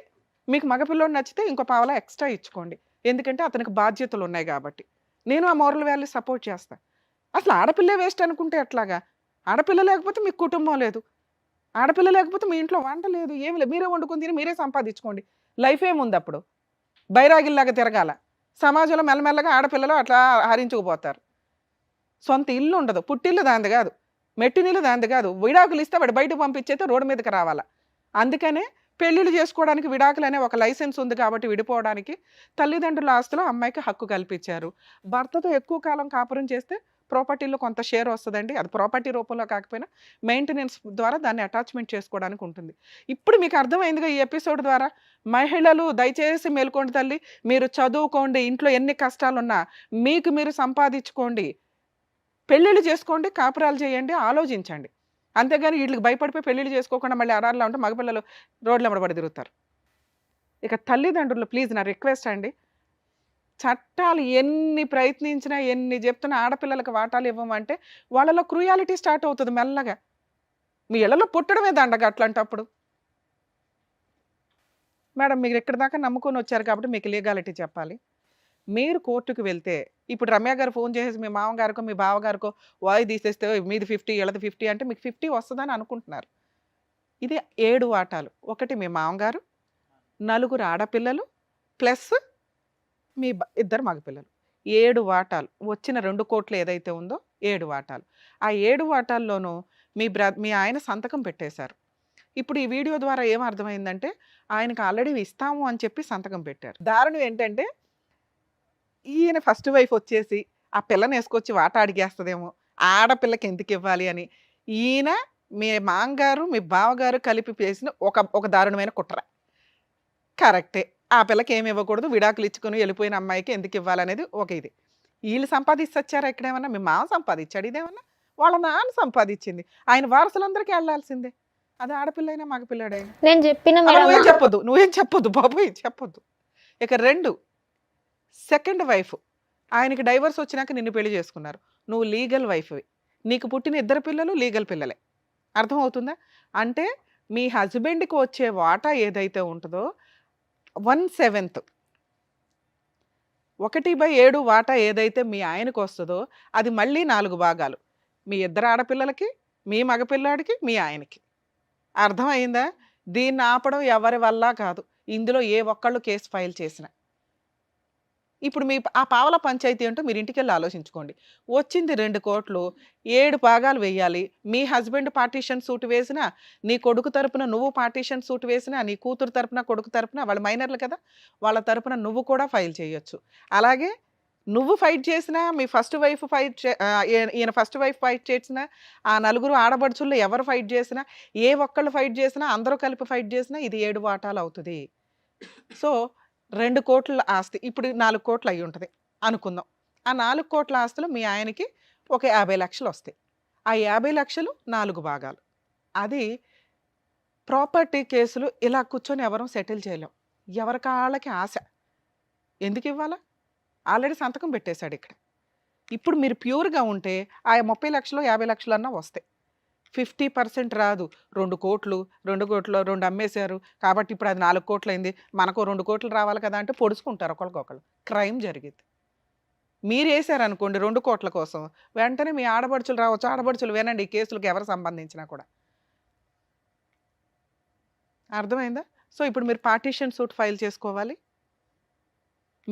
మీకు మగపిల్లోడు నచ్చితే ఇంకో పావలా ఎక్స్ట్రా ఇచ్చుకోండి. ఎందుకంటే అతనికి బాధ్యతలు ఉన్నాయి కాబట్టి. నేను ఆ మోరల్ వాల్యూ సపోర్ట్ చేస్తా. అసలు ఆడపిల్లే వేస్ట్ అనుకుంటే ఎట్లాగా? ఆడపిల్ల లేకపోతే మీకు కుటుంబం లేదు. ఆడపిల్ల లేకపోతే మీ ఇంట్లో వంట లేదు, ఏమి లేదు. మీరే వండుకొని తిని మీరే సంపాదించుకోండి. లైఫ్ ఏముంది అప్పుడు? బైరాగిల్లాగా తిరగాల. సమాజంలో మెల్లమెల్లగా ఆడపిల్లలు అట్లా హరించుకుపోతారు. సొంత ఇల్లు ఉండదు. పుట్టిల్లు దాంది కాదు, మెట్టినిల్లు దాంది కాదు. విడాకులు ఇస్తే వాడు బయటకు పంపించేస్తే రోడ్డు మీదకి రావాలా. అందుకనే పెళ్ళిళ్ళు చేసుకోవడానికి విడాకులు అనే ఒక లైసెన్స్ ఉంది కాబట్టి విడిపోవడానికి తల్లిదండ్రుల ఆస్తులో అమ్మాయికి హక్కు కల్పించారు. భర్తతో ఎక్కువ కాలం కాపురం చేస్తే ప్రాపర్టీలో కొంత షేర్ వస్తుందండి. అది ప్రాపర్టీ రూపంలో కాకపోయినా మెయింటెనెన్స్ ద్వారా దాన్ని అటాచ్మెంట్ చేసుకోవడానికి ఉంటుంది. ఇప్పుడు మీకు అర్థమైందిగా ఈ ఎపిసోడ్ ద్వారా. మహిళలు దయచేసి మేల్కోండి తల్లి. మీరు చదువుకోండి. ఇంట్లో ఎన్ని కష్టాలున్నా మీకు మీరు సంపాదించుకోండి. పెళ్ళిళ్ళు చేసుకోండి, కాపురాలు చేయండి, ఆలోచించండి. అంతేగాని వీళ్ళకి భయపడిపోయి పెళ్ళిళ్ళు చేసుకోకుండా మళ్ళీ అడారిలో ఉంటే మగపిల్లలు రోడ్ల వెంబడి తిరుగుతారు. ఇక తల్లిదండ్రులు ప్లీజ్ నా రిక్వెస్ట్ అండి, చట్టాలు ఎన్ని ప్రయత్నించినా ఎన్ని చెప్తున్నా ఆడపిల్లలకు వాటాలు ఇవ్వమంటే వాళ్ళలో క్రూయాలిటీ స్టార్ట్ అవుతుంది మెల్లగా. మీ ఇళ్లలో పుట్టడమే దండగ అట్లాంటప్పుడు. మేడం మీరు ఎక్కడి దాకా నమ్ముకొని వచ్చారు కాబట్టి మీకు లీగాలిటీ చెప్పాలి. మీరు కోర్టుకు వెళ్తే ఇప్పుడు రమ్య గారు ఫోన్ చేసేసి మీ మామగారికో మీ బావగారికో వాయి తీసేస్తే మీది 50 వీళ్ళది 50 అంటే మీకు 50 వస్తుందని అనుకుంటున్నారు. ఇది 7 వాటాలు. ఒకటి మీ మామగారు, 4 ఆడపిల్లలు ప్లస్ మీ ఇద్దరు మగపిల్లలు. 7 వాటాలు. వచ్చిన 2 కోట్లు ఏదైతే ఉందో 7 వాటాలు. ఆ 7 వాటాల్లోనూ మీ ఆయన సంతకం పెట్టేశారు. ఇప్పుడు ఈ వీడియో ద్వారా ఏం అర్థమైందంటే ఆయనకు ఆల్రెడీ ఇస్తాము అని చెప్పి సంతకం పెట్టారు. దారుణం ఏంటంటే ఈయన ఫస్ట్ వైఫ్ వచ్చేసి ఆ పిల్లని వేసుకొచ్చి వాటా అడిగేస్తుందేమో, ఆడపిల్లకి ఎందుకు ఇవ్వాలి అని ఈయన మీ మామగారు మీ బావగారు కలిపి చేసిన ఒక దారుణమైన కుట్ర. కరెక్టే. ఆ పిల్లకి ఏమి ఇవ్వకూడదు, విడాకులు ఇచ్చుకొని వెళ్ళిపోయిన అమ్మాయికి ఎందుకు ఇవ్వాలనేది ఒక ఇది. వీళ్ళు సంపాదించొచ్చారా ఇక్కడేమన్నా? మీ మామ సంపాదించాడు, ఇదేమన్నా వాళ్ళ నాన్న సంపాదించింది. ఆయన వారసులందరికీ వెళ్ళాల్సిందే. అది ఆడపిల్ల అయినా మగపిల్లాడైనా. నేను చెప్పిన నువ్వేం చెప్పొద్దు బాబు, చెప్పొద్దు. ఇక 2 సెకండ్ వైఫ్. ఆయనకి డైవర్స్ వచ్చినాక నిన్ను పెళ్లి చేసుకున్నారు. నువ్వు లీగల్ వైఫ్వి. నీకు పుట్టిన 2 పిల్లలు లీగల్ పిల్లలే. అర్థమవుతుందా? అంటే మీ హస్బెండ్కి వచ్చే వాటా ఏదైతే ఉంటుందో 1/7 1/7 వాటా ఏదైతే మీ ఆయనకు వస్తుందో అది మళ్ళీ 4 భాగాలు. మీ 2 ఆడపిల్లలకి, మీ మగపిల్లాడికి, మీ ఆయనకి. అర్థమైందా? దీన్ని ఆపడం ఎవరి వల్ల కాదు. ఇందులో ఏ ఒక్కళ్ళు కేసు ఫైల్ చేసిన. ఇప్పుడు మీ ఆ పావల పంచాయతీ ఏంటో మీరు ఇంటికి వెళ్ళి ఆలోచించుకోండి. వచ్చింది 2 కోట్లు, 7 భాగాలు వేయాలి. మీ హస్బెండ్ పార్టీషన్ సూట్ వేసినా, నీ కొడుకు తరపున నువ్వు పార్టీషన్ సూట్ వేసినా, నీ కూతురు తరపున కొడుకు తరపున, వాళ్ళు మైనర్లు కదా, వాళ్ళ తరపున నువ్వు కూడా ఫైల్ చేయొచ్చు. అలాగే నువ్వు ఫైట్ చేసినా, మీ ఫస్ట్ వైఫ్ ఈయన ఫస్ట్ వైఫ్ ఫైట్ చేసినా, ఆ 4 ఆడబడుచుల్లో ఎవరు ఫైట్ చేసినా, ఏ ఒక్కళ్ళు ఫైట్ చేసినా, అందరూ కలిపి ఫైట్ చేసినా ఇది 7 వాటాలు అవుతుంది. సో 2 కోట్ల ఆస్తి ఇప్పుడు 4 కోట్లు అయి ఉంటుంది అనుకుందాం. ఆ 4 కోట్ల ఆస్తులు మీ ఆయనకి ఒక 50 లక్షలు వస్తాయి. ఆ 50 లక్షలు 4 భాగాలు. అది ప్రాపర్టీ కేసులు ఇలా కూర్చొని ఎవరూ సెటిల్ చేయలేం. ఎవరి కాళ్ళకి ఆశ. ఎందుకు ఇవ్వాలా? ఆల్రెడీ సంతకం పెట్టేశాడు ఇక్కడ. ఇప్పుడు మీరు ప్యూర్‌గా ఉంటే ఆ 30 లక్షలు, 50 లక్షలన్నా వస్తాయి. 50% రాదు. 2 కోట్లు, 2 కోట్లు 2 అమ్మేశారు. కాబట్టి ఇప్పుడు అది 4 కోట్లయింది. మనకో 2 కోట్లు రావాలి కదా అంటే పొడుచుకుంటారు ఒకళ్ళకొకళ్ళు. క్రైమ్ జరిగిద్ది. మీరేసారనుకోండి 2 కోట్ల కోసం, వెంటనే మీ ఆడపడుచులు రావచ్చు. ఆడపడుచులు వినండి, ఈ కేసులకు ఎవరు సంబంధించినా కూడా. అర్థమైందా? సో ఇప్పుడు మీరు పార్టీషన్ సూట్ ఫైల్ చేసుకోవాలి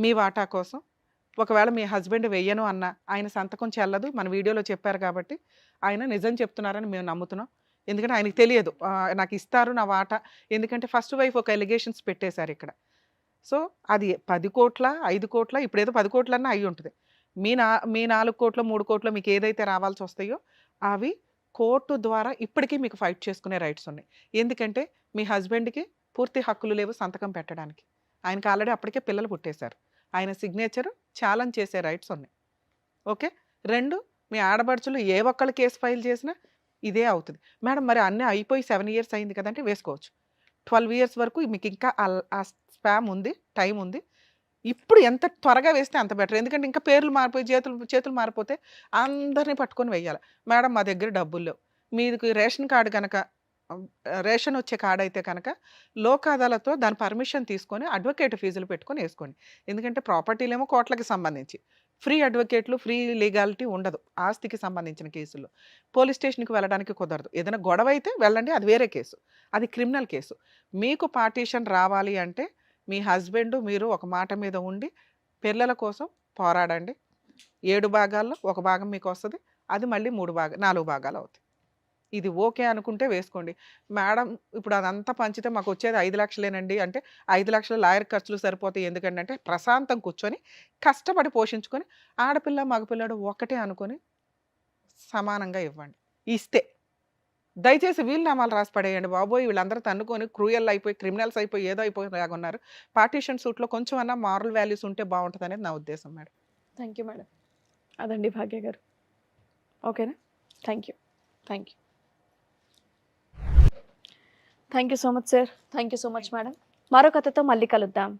మీ వాటా కోసం. ఒకవేళ మీ హస్బెండ్ వెయ్యను అన్నా, ఆయన సంతకం చెల్లదు. మన వీడియోలో చెప్పారు కాబట్టి ఆయన నిజం చెప్తున్నారని మేము నమ్ముతున్నాం. ఎందుకంటే ఆయనకి తెలియదు నాకు ఇస్తారు నా వాటా. ఎందుకంటే ఫస్ట్ వైఫ్ ఒక ఎలిగేషన్స్ పెట్టేశారు ఇక్కడ. సో అది 10 కోట్ల 5 కోట్ల ఇప్పుడేదో 10 కోట్లన్నా అయి ఉంటుంది. మీ 4 కోట్లు 3 కోట్లు మీకు ఏదైతే రావాల్సి వస్తాయో అవి కోర్టు ద్వారా ఇప్పటికీ మీకు ఫైట్ చేసుకునే రైట్స్ ఉన్నాయి. ఎందుకంటే మీ హస్బెండ్కి పూర్తి హక్కులు లేవు సంతకం పెట్టడానికి. ఆయనకి ఆల్రెడీ అప్పటికే పిల్లలు పుట్టేశారు. ఆయన సిగ్నేచర్ ఛాలెంజ్ చేసే రైట్స్ ఉన్నాయి. ఓకే. 2 మీ ఆడపడుచులు ఏ ఒక్కళ్ళు కేసు ఫైల్ చేసినా ఇదే అవుతుంది. మేడం మరి అన్నీ అయిపోయి 7 ఇయర్స్ అయింది కదంటే వేసుకోవచ్చు. 12 ఇయర్స్ వరకు మీకు ఇంకా ఆ స్పామ్ ఉంది, టైం ఉంది. ఇప్పుడు ఎంత త్వరగా వేస్తే అంత బెటర్. ఎందుకంటే ఇంకా పేర్లు మారిపోయి చేతులు మారిపోతే అందరినీ పట్టుకొని వెయ్యాలి. మేడం మా దగ్గర డబ్బులు లేవు. మీకు రేషన్ కార్డు కనుక రేషన్ వచ్చే కార్డు అయితే కనుక లోక్ అదాలత్తో దాని పర్మిషన్ తీసుకొని అడ్వకేట్ ఫీజులు పెట్టుకొని వేసుకోండి. ఎందుకంటే ప్రాపర్టీలేమో కోట్లకి సంబంధించి ఫ్రీ అడ్వకేట్లు, ఫ్రీ లీగాలిటీ ఉండదు. ఆస్తికి సంబంధించిన కేసుల్లో పోలీస్ స్టేషన్కి వెళ్ళడానికి కుదరదు. ఏదైనా గొడవ అయితే వెళ్ళండి, అది వేరే కేసు, అది క్రిమినల్ కేసు. మీకు పార్టీషన్ రావాలి అంటే మీ హస్బెండ్ మీరు ఒక మాట మీద ఉండి పిల్లల కోసం పోరాడండి. 7 భాగాల్లో ఒక భాగం మీకు వస్తుంది, అది మళ్ళీ 4 భాగాలు అవుతాయి. ఇది ఓకే అనుకుంటే వేసుకోండి. మేడం ఇప్పుడు అదంతా పంచితే మాకు వచ్చేది 5 లక్షలేనండి అంటే 5 లక్షల లాయర్ ఖర్చులు సరిపోతాయి. ఎందుకంటే ప్రశాంతం కూర్చొని కష్టపడి పోషించుకొని ఆడపిల్ల మగపిల్లడు ఒకటే అనుకొని సమానంగా ఇవ్వండి. ఇస్తే దయచేసి వీలునామాలు రాసి పడేయండి బాబోయ్. వీళ్ళందరూ తన్నుకొని క్రూయల్ అయిపోయి క్రిమినల్స్ అయిపోయి ఏదో అయిపోయి ఉన్నారు. పార్టీషన్ సూట్లో కొంచెం అన్నా మారల్ వాల్యూస్ ఉంటే బాగుంటుంది అనేది నా ఉద్దేశం మేడం. Thank you madam. అదండి భాగ్య గారు. ఓకేనా? Thank you. Thank you. Thank you so much sir. Thank you so much madam. మరో కథతో మళ్ళీ కలుద్దాం.